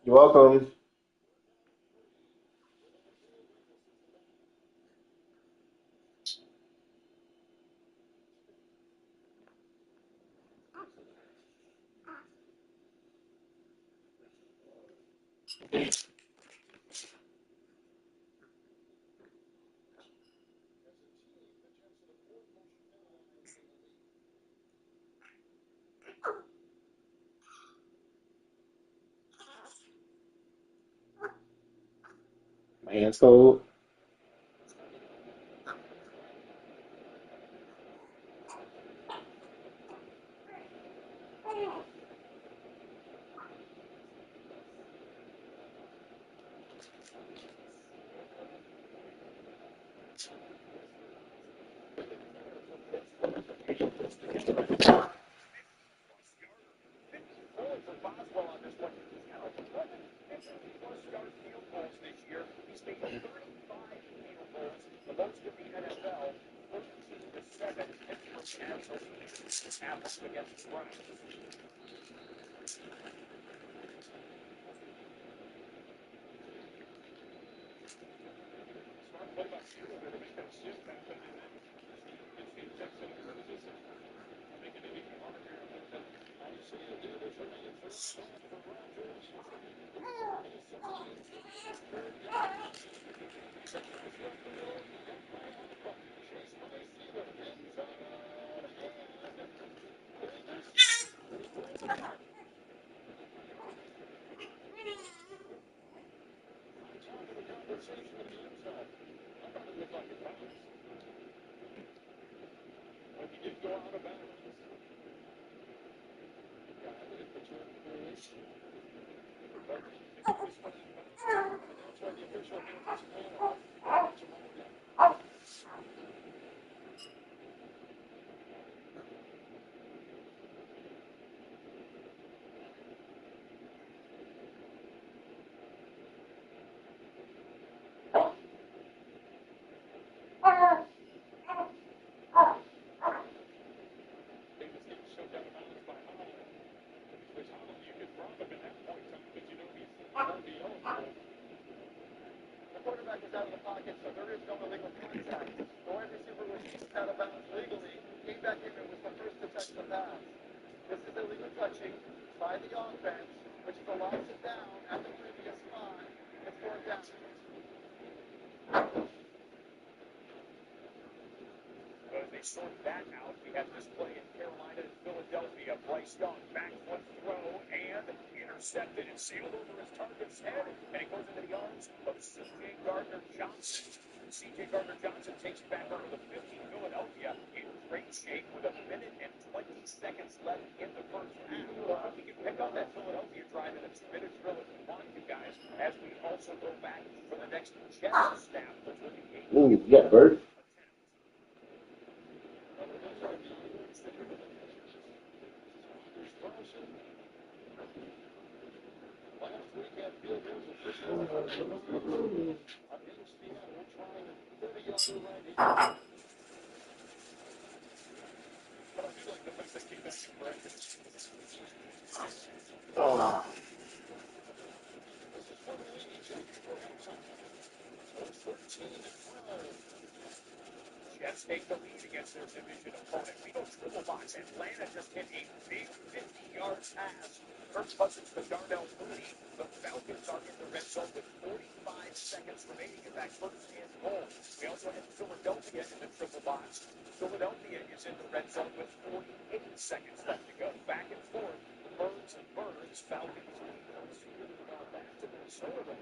[SPEAKER 5] You're welcome. My hand's cold.
[SPEAKER 1] Forward for Boswell on this one. He's got 11 50-plus yard field goals this year. He's made 35 field goals, the most in the NFL, 13-7. Pittsburgh has those apples against the run. Smart play by Steele to make that shift happen, and then he takes it and position, making it even harder. Isaiah did it for the first time for Rodgers. As they sort that out, we have this play in Carolina and Philadelphia. Bryce Young, back foot throw, and intercepted and sailed over his target's head, and it goes into the arms of C.J. Gardner-Johnson. C.J. Gardner-Johnson takes it back over the 50. Philadelphia in great shape with 1:20 seconds left in the first half. We can pick up that Philadelphia drive in a 2-minute drill if we want to, guys, as we also go back for the next Jets snap, which will be
[SPEAKER 5] Ooh, you got Bert. Oh.
[SPEAKER 1] Jets take the lead against their division opponent. We go triple box. Atlanta just hit a big 50-yard pass. Kirk Cousins to Darnell Mooney. The Falcons are in the red zone with 45 seconds remaining in that first and goal. We also have Philadelphia in the triple box. Philadelphia is in the red zone with 48 seconds left to go. Back and forth. Birds and birds. Falcons. Back to Minnesota.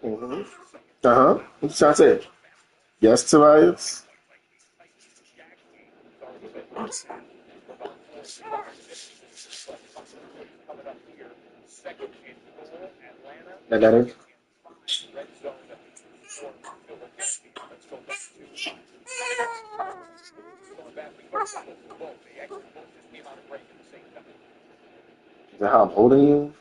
[SPEAKER 5] Mm-hmm. Uh-huh. What you trying to say? Yes, Tobias? That better? Is that how I'm holding you?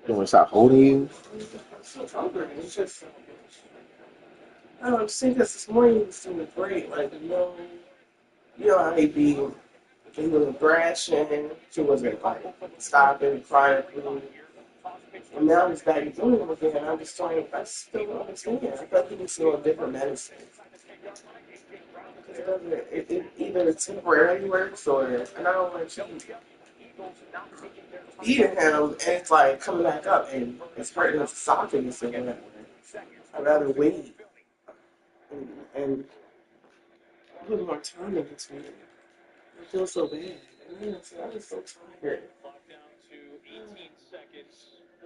[SPEAKER 5] You want to stop holding you?
[SPEAKER 6] I'm so hungry. It's just, I don't see this morning was doing great. Like, you know how he be, he was thrashing, he wasn't like stopping, crying, and now he's back doing it again. I'm just trying, I still don't understand. I feel like he needs to know a different medicine. Because it doesn't, it either temporarily works or, and I don't want to keep eating him and it's like coming back up and it's hurting his esophagus or whatever. I'd rather wait and put more time in between. I feel so bad. I'm just so tired.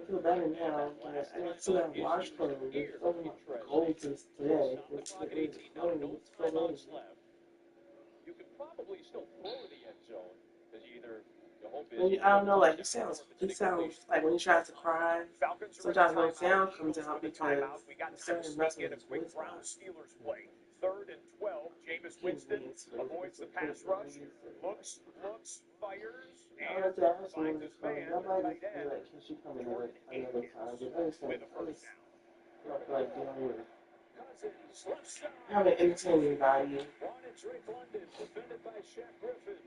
[SPEAKER 6] I feel better now, but I got to have wash clothes. It's only my goal since today. It's so
[SPEAKER 1] You could probably still throw the end zone because either the hope is.
[SPEAKER 6] I don't know, like it sounds like when he tries to cry, sometimes no sound comes out because it's starting to mess with his voice box.
[SPEAKER 1] Steelers play. 3rd and 12. Jameis Winston avoids the pass rush. Looks, fires, and finds his man.
[SPEAKER 6] Nobody like, can she come in another time? I just feel like dealing with having entertaining value.
[SPEAKER 1] Defended by Shaq Griffin.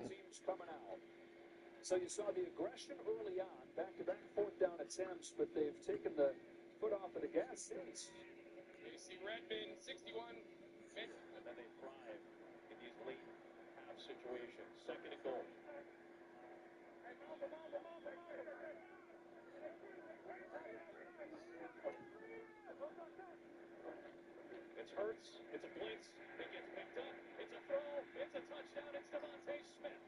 [SPEAKER 1] Teams coming out. So you saw the aggression early on, back-to-back 4th down attempts, but they've taken the foot off of the gas since. AC Redmond, 61, and then they thrive in these late half situations. 2nd and goal. It's Hurts, it's a blitz, it gets picked up, it's a throw, it's a touchdown, it's Devontae Smith.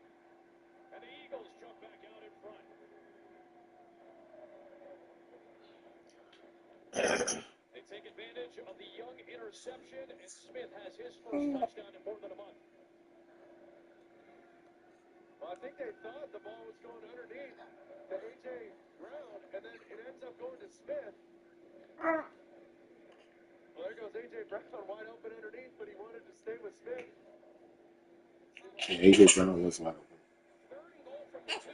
[SPEAKER 1] reception, and Smith has his first touchdown in more than a month. Well, I think they thought the ball was going underneath to A.J. Brown, and then it ends up going to Smith. Well, there goes A.J. Brown wide open underneath, but he wanted to stay with Smith.
[SPEAKER 5] Yeah, AJ Brown was like,
[SPEAKER 1] Third and goal from the 2.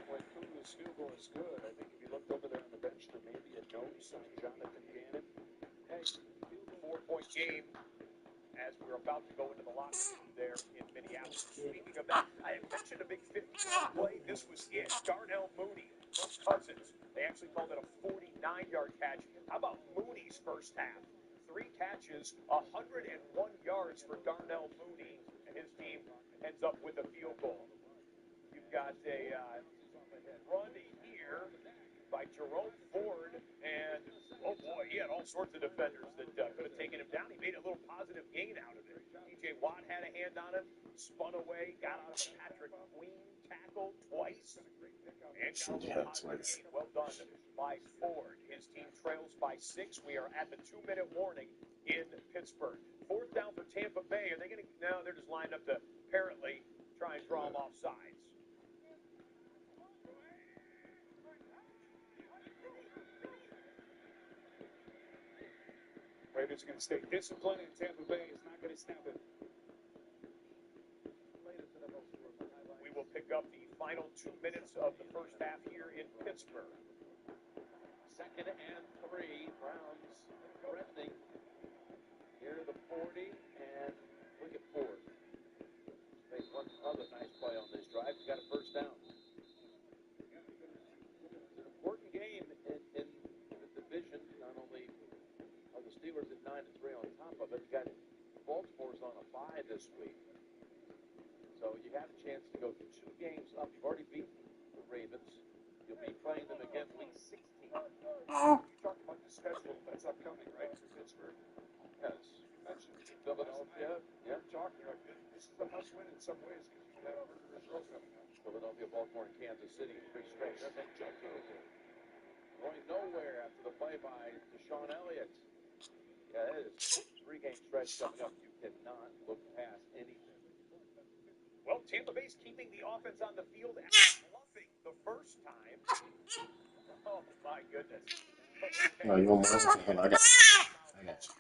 [SPEAKER 1] When Kudu's field goal is good, I think if you looked over there on the bench, there may be a note on Jonathan Gannon. Hey, 4-point game as we're about to go into the locker room there in Minneapolis. Speaking of that, I had mentioned a big 50-yard play. This was it. Darnell Mooney from Cousins. They actually called it a 49-yard catch. How about Mooney's first half? 3 catches, 101 yards for Darnell Mooney, and his team ends up with a field goal. You've got a run here by Jerome Ford, and oh boy, he had all sorts of defenders that could have taken him down. He made a little positive gain out of it. TJ Watt had a hand on him, spun away, got out of Patrick Queen tackle twice, and got a little positive gain. Well done by Ford. His team trails by 6. We are at the 2-minute warning in Pittsburgh. 4th down for Tampa Bay. Are they going to? No, they're just lined up to apparently try and draw them off sides. Raiders are going to stay disciplined, and Tampa Bay is not going to snap it. We will pick up the final 2 minutes of the first half here in Pittsburgh. 2nd and 3. Browns threatening. Here to the 40, and look at Ford. Made one other nice play on this drive. He got a first down. It's an important game in the division. Not only are the Steelers at 9-3 on top of it, you got Baltimore's on a bye this week. So you have a chance to go 2 games up. You've already beaten the Ravens. You'll be playing them again week 16. You talked about the schedule that's upcoming, right, for Pittsburgh? Yes. You mentioned Philadelphia. Yeah, talking about it. This is a must-win in some ways because you have Murderers Row coming up. Philadelphia, Baltimore, and Kansas City. Pretty straight. Going nowhere after the play by Deshaun Elliott. Yeah, that is 3-game stretch coming up. You cannot look past anything. Well, Tampa Bay's keeping the offense on the field after bluffing the first time. Oh, my goodness.
[SPEAKER 5] no, you want more? Hold on, I got you.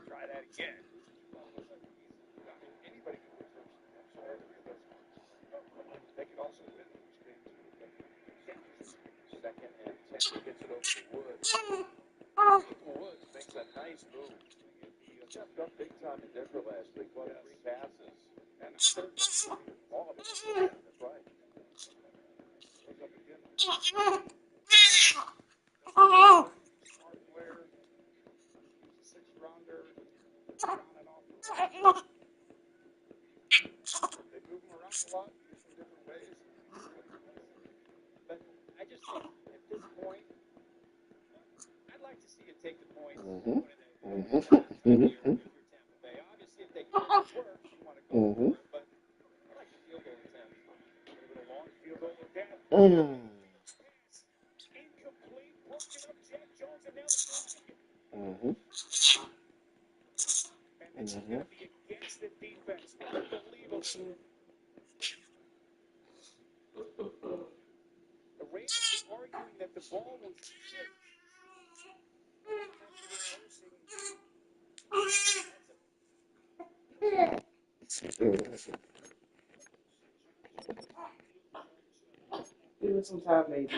[SPEAKER 1] Try that again. Anybody can win first. They can also win first game too. 2nd and 10. He gets it over to Woods. Woods makes a nice move. He stepped up big time in Denver last week. What 3 passes. And all of it. That's right. Goes up again. Smart player. He's a 6th-rounder. On and off. They move him around a lot in different ways. But I just think at this point, I'd like to see you take the points. Obviously, if they can work, you want to go for it. But I like the field goal attempt. A little bit of long field goal again. Incomplete, broken up Jack Jones, and now the and it's going to be against the defense. Unbelievable. The Ravens are arguing that the ball was hit.
[SPEAKER 6] Give it some time, maybe.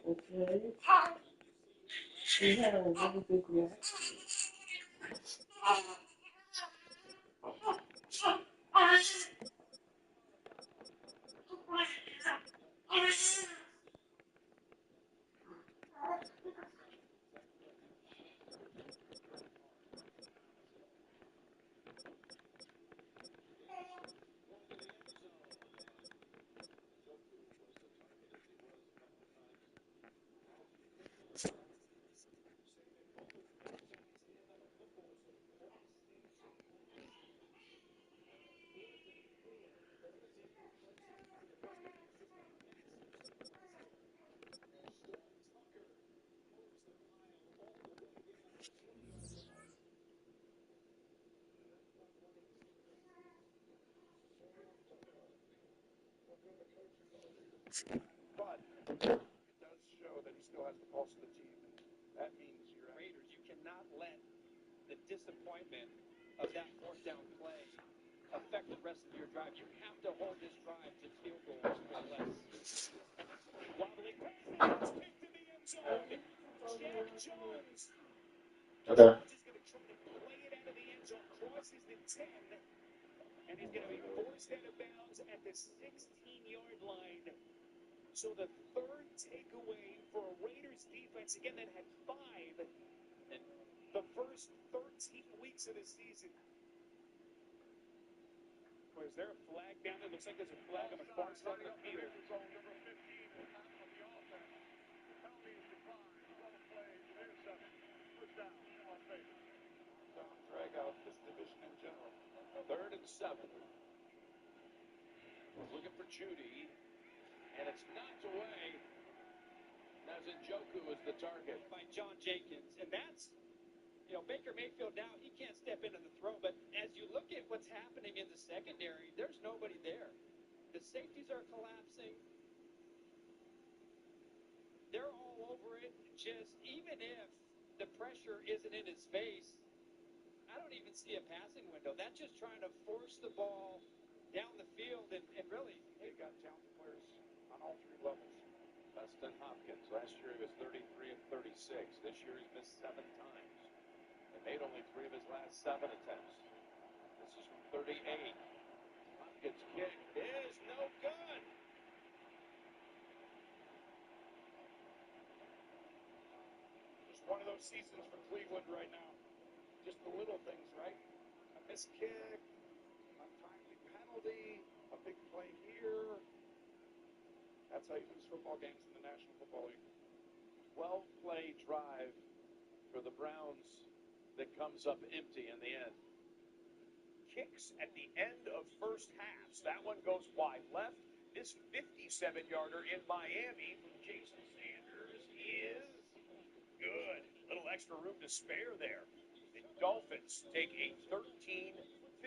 [SPEAKER 6] Okay. She had a really big reaction.
[SPEAKER 1] But it does show that he still has the pulse of the team. That means you're Raiders. You cannot let the disappointment of that fourth down play affect the rest of your drive. You have to hold this drive to field goals or less. Wobbling pass, kicked in the end zone. Jack Jones.
[SPEAKER 5] Okay.
[SPEAKER 1] Jones is going to try to play it out of the end zone, crosses the 10, and he's going to be forced out of bounds at the 16-yard line. So the third takeaway for a Raiders defense, again, that had 5 in the first 13 weeks of the season. Was there a flag down there? Looks like there's a flag on the far side of the field. Drag out this division in general. 3rd and 7. Looking for Judy, and it's knocked away. As Njoku is the target by John Jenkins, and that's, Baker Mayfield now, he can't step into the throw, but as you look at what's happening in the secondary, there's nobody there. The safeties are collapsing. They're all over it. Just even if the pressure isn't in his face, I don't even see a passing window. That's just trying to force the ball down the field, and really, they got talented players on all 3 levels. Dustin Hopkins, last year he was 33 of 36. This year he's missed 7 times. Made only 3 of his last 7 attempts. This is from 38. Hopkins' kick is no good. Just one of those seasons for Cleveland right now. Just the little things, right? A missed kick, a timely penalty, a big play here. That's how you lose football games in the National Football League. 12-play drive for the Browns that comes up empty in the end. Kicks at the end of first halves. That one goes wide left. This 57-yarder in Miami from Jason Sanders is good. Little extra room to spare there. The Dolphins take a 15-13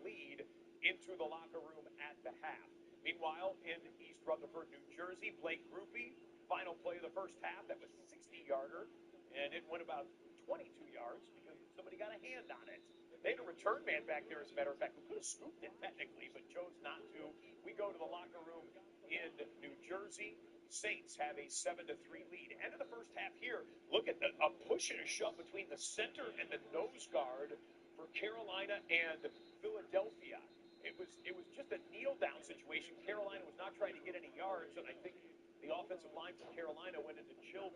[SPEAKER 1] lead into the locker room at the half. Meanwhile, in East Rutherford, New Jersey, Blake Grupe, final play of the first half, that was a 60-yarder, and it went about 22 yards because somebody got a hand on it. They had a return man back there, as a matter of fact, who could have scooped it technically, but chose not to. We go to the locker room in New Jersey. Saints have a 7-3 lead. End of the first half here. Look at a push and a shove between the center and the nose guard for Carolina and Philadelphia. It was just a kneel-down situation. Carolina was not trying to get any yards, and I think the offensive line from Carolina went into chill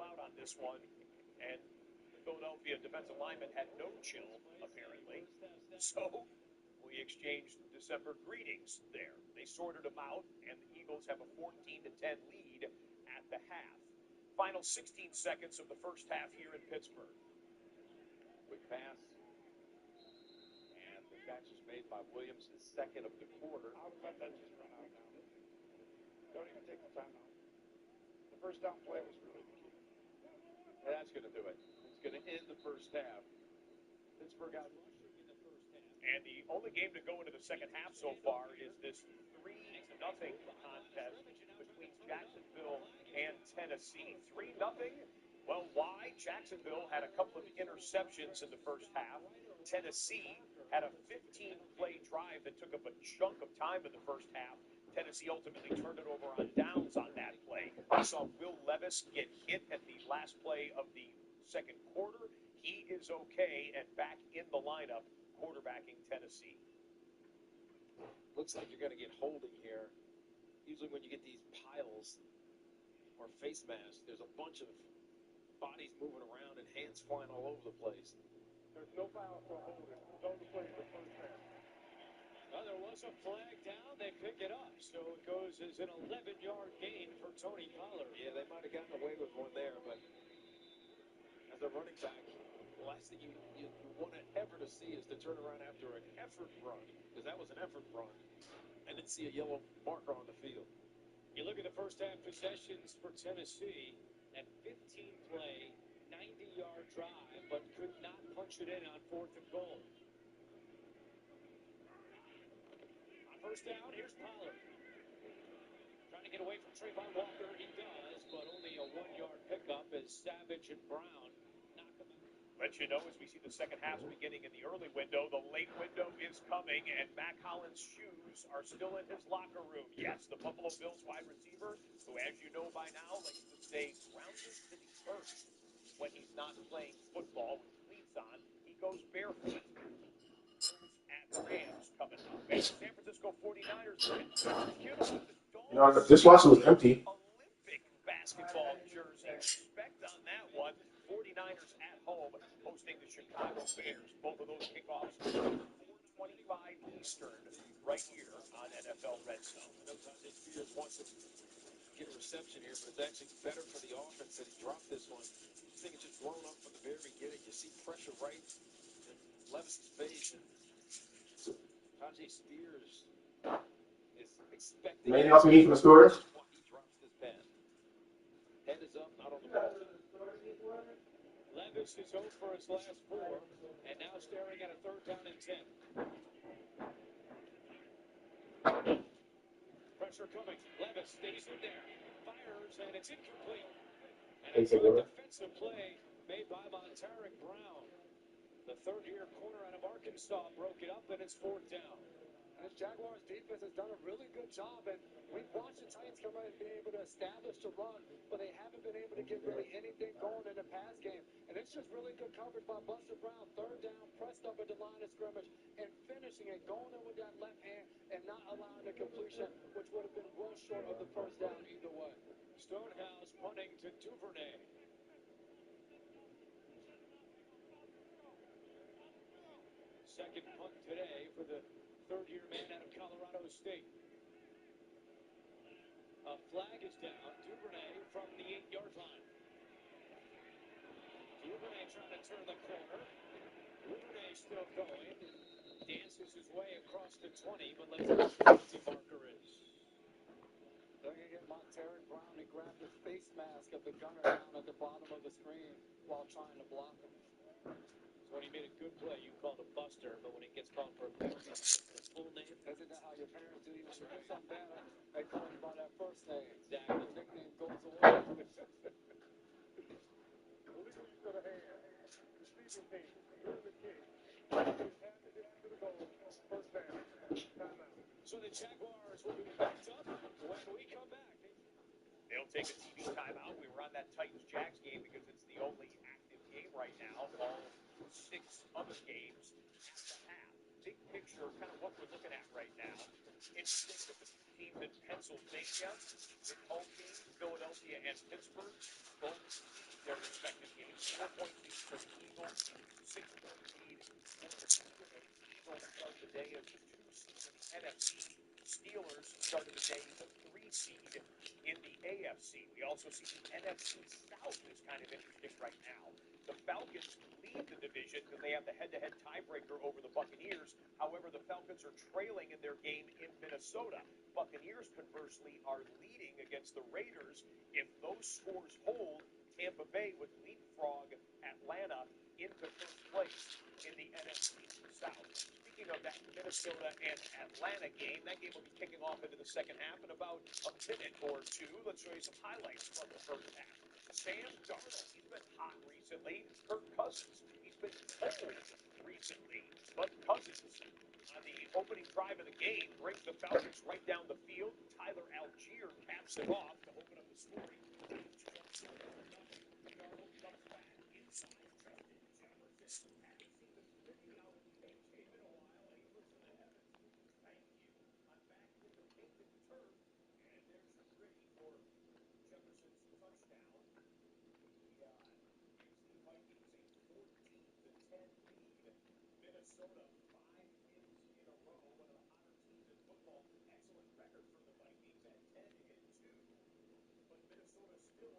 [SPEAKER 1] out on this one. And the Philadelphia defensive lineman had no chill, apparently. So we exchanged December greetings there. They sorted them out, and the Eagles have a 14-10 lead at the half. Final 16 seconds of the first half here in Pittsburgh. Quick pass. And the catch is made by Williams, his 2nd of the quarter. I'll let that just run out now. Don't even take the time out. The first down play was really the key. And that's going to do it. It's going to end the first half. Pittsburgh out rushing in the first half. And the only game to go into the second half so far is this 3-0 contest between Jacksonville and Tennessee. 3-0. Well, why? Jacksonville had a couple of interceptions in the first half. Tennessee had a 15-play drive that took up a chunk of time in the first half. Tennessee ultimately turned it over on downs on that play. We saw Will Levis get hit at the last play of the second quarter. He is okay and back in the lineup, quarterbacking Tennessee.
[SPEAKER 7] Looks like you're going to get holding here. Usually when you get these piles or face masks, there's a bunch of bodies moving around and hands flying all over the place.
[SPEAKER 1] There's no foul for holding. Don't play the first half.
[SPEAKER 8] Well, there was a flag down. They pick it up. So it goes as an 11-yard gain for Tony Pollard.
[SPEAKER 7] Yeah, they might have gotten away with one there, but as a running back, the last thing you want ever to see is to turn around after an effort run, because that was an effort run, and then see a yellow marker on the field.
[SPEAKER 8] You look at the first half possessions for Tennessee, that 15-play, 90-yard drive, but could not punch it in on 4th and goal. First down, here's Pollard. Trying to get away from Trayvon Walker. He does, but only a 1-yard pickup as Savage and Brown knock him out.
[SPEAKER 1] Let you know as we see the second half beginning in the early window, the late window is coming, and Mac Hollins' shoes are still in his locker room. Yes, the Buffalo Bills wide receiver, who, as you know by now, likes to stay grounded to the earth when he's not playing football with cleats on. He goes barefoot. At Rams coming up. And San Francisco 49ers win.
[SPEAKER 5] You know, the dishwasher was empty.
[SPEAKER 1] Olympic basketball jersey. Respect on that one. 49ers at home hosting the Chicago Bears. Both of those kickoffs 4:25 Eastern right here on NFL Red Zone.
[SPEAKER 7] Sometimes Spears wants to get a reception here, but it's actually better for the offense that he dropped this one. I think it's just blown up from the very beginning. You see pressure right in Levis's face, and Tajay Spears is expecting.
[SPEAKER 5] Anything else we need from the scores?
[SPEAKER 7] He drops this pass. Head is up, not on the ball.
[SPEAKER 8] Levis is 0 for his last 4, and now staring at a 3rd down and 10. Pressure coming. Levis stays in there. Fires, and it's incomplete. And a good defensive play made by Montaric Brown. The third-year corner out of Arkansas broke it up, and it's 4th down.
[SPEAKER 9] This Jaguars defense has done a really good job, and we've watched the Titans come out and be able to establish the run, but they haven't been able to get really anything going in the pass game. And it's just really good coverage by Buster Brown. 3rd down, pressed up at the line of scrimmage, and finishing it, going in with that left hand, and not allowing the completion, which would have been well short of the 1st down either way.
[SPEAKER 8] Stonehouse punting to Duvernay. Second punt today for the third-year man out of Colorado State. A flag is down. Duvernay from the 8-yard line. Duvernay trying to turn the corner. Duvernay still going. Dances his way across the 20, but let's see what the penalty marker is.
[SPEAKER 9] They're going to get Montaric Brown to grab the face mask of the gunner down at the bottom of the screen while trying to block him.
[SPEAKER 8] So when he made a good play, you called a buster, but when he gets called for a penalty, his full name.
[SPEAKER 9] Isn't that how your parents do? You want to do something better, they call you by that first name.
[SPEAKER 8] Exactly.
[SPEAKER 9] The nickname goes away.
[SPEAKER 8] So the Jaguars will be backed up when we come back.
[SPEAKER 1] They'll take a TV timeout. We were on that Titans-Jags game because it's the only active game right now. All 6 other games at the half. Big picture, kind of what we're looking at right now. Interesting that the teams in Pennsylvania, the home teams, Philadelphia and Pittsburgh, both their respective games. 4-point lead for the Eagles, 6-point lead for the Eagles start the day as the 2 seed in the NFC. Steelers started the day as a 3 seed in the AFC. We also see the NFC South is kind of interesting right now. The Falcons lead the division because they have the head-to-head tiebreaker over the Buccaneers. However, the Falcons are trailing in their game in Minnesota. Buccaneers, conversely, are leading against the Raiders. If those scores hold, Tampa Bay would leapfrog Atlanta into 1st place in the NFC South. Speaking of that Minnesota and Atlanta game, that game will be kicking off into the second half in about a minute or 2. Let's show you some highlights from the first half. Sam Darnold, he's been hot recently. Kirk Cousins, he's been cold recently. But Cousins, on the opening drive of the game, brings the Falcons right down the field. Tyler Algier caps it off to open up the scoring. Darnold comes back inside Justin Jefferson. Haven't seen this video out of the game in a while. Hey, listen to heaven. Thank you. I'm back in the painted turf. And there's the gritty for Jefferson's touchdown. He gives the Vikings a 14-10 lead. Minnesota, 5 wins in a row. One of the hotter teams in football. Excellent record for the Vikings at 10-2. But Minnesota still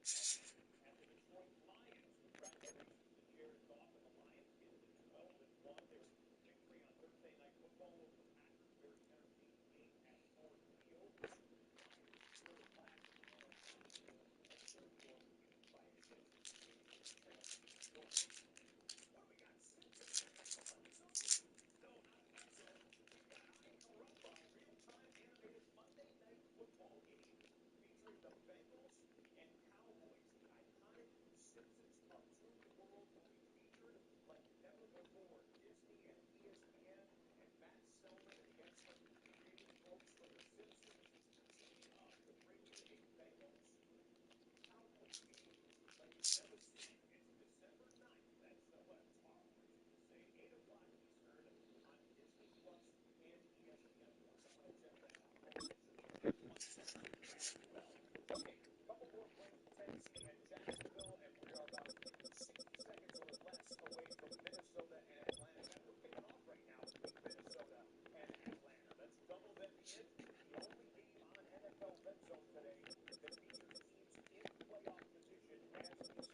[SPEAKER 1] playing at the Detroit Lions. Congratulations to Jared Goff and the Lions getting to 12-1. Their victory on Thursday Night Football over the Packers. Very entertaining game at Ford Field. Lions still last on a season by a 6. Simpsons Cartoon World will be featured like never before. Disney and ESPN and Matt Selman and the excellent creative folks from The Simpsons teaming up to bring you a Bengals Cowboys game like you've never seen. It's December 9th. That's tomorrow, I should say, 8 o'clock Eastern on Disney Plus and ESPN Plus. I'm going to check that out. Okay, a couple more plays with Tennessee and Jacksonville, and we are about 60 seconds or less away from Minnesota and Atlanta. And we're kicking off right now between Minnesota and Atlanta. That's double that it. The only game on NFL Red Zone today that features teams in playoff position as we speak.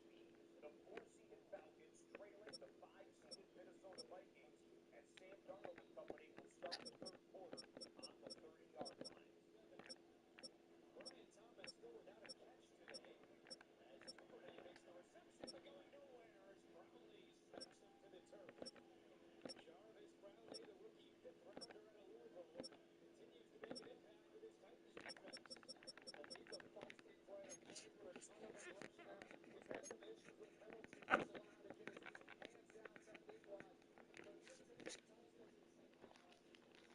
[SPEAKER 1] The 4-seeded Falcons trailing the 5-seeded Minnesota Vikings, and Sam Darnold and company will start the third quarter on the 30-yard line.
[SPEAKER 8] Brian Thomas throwing out a catch today as Duvernay makes the reception, but going nowhere as Brownlee smacks him to the turf. Jarvis Brownlee, the rookie fifth-rounder out of Louisville, continues to make an impact with his Titans defense. And he's a feisty player, playing for a ton of aggression. He's had some issues with penalties, allowed to get his hands out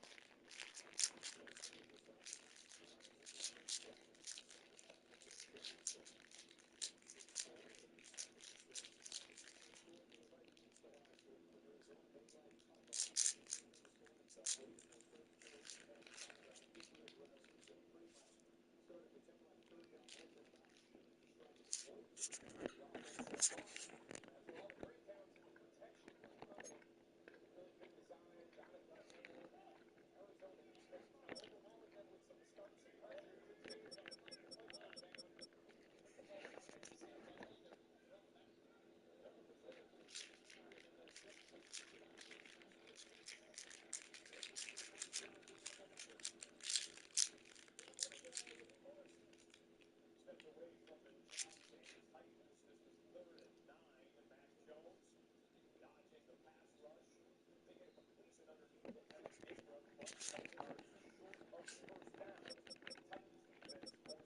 [SPEAKER 8] technique-wise. But Cincinnati Titans
[SPEAKER 1] Stepped away from the Giants and Titans. This was 3rd and 9. Mac Jones dodging the pass rush, making a completion underneath to Evan Ingram, but 10 yards short of the first down. Titans defense forces the punt.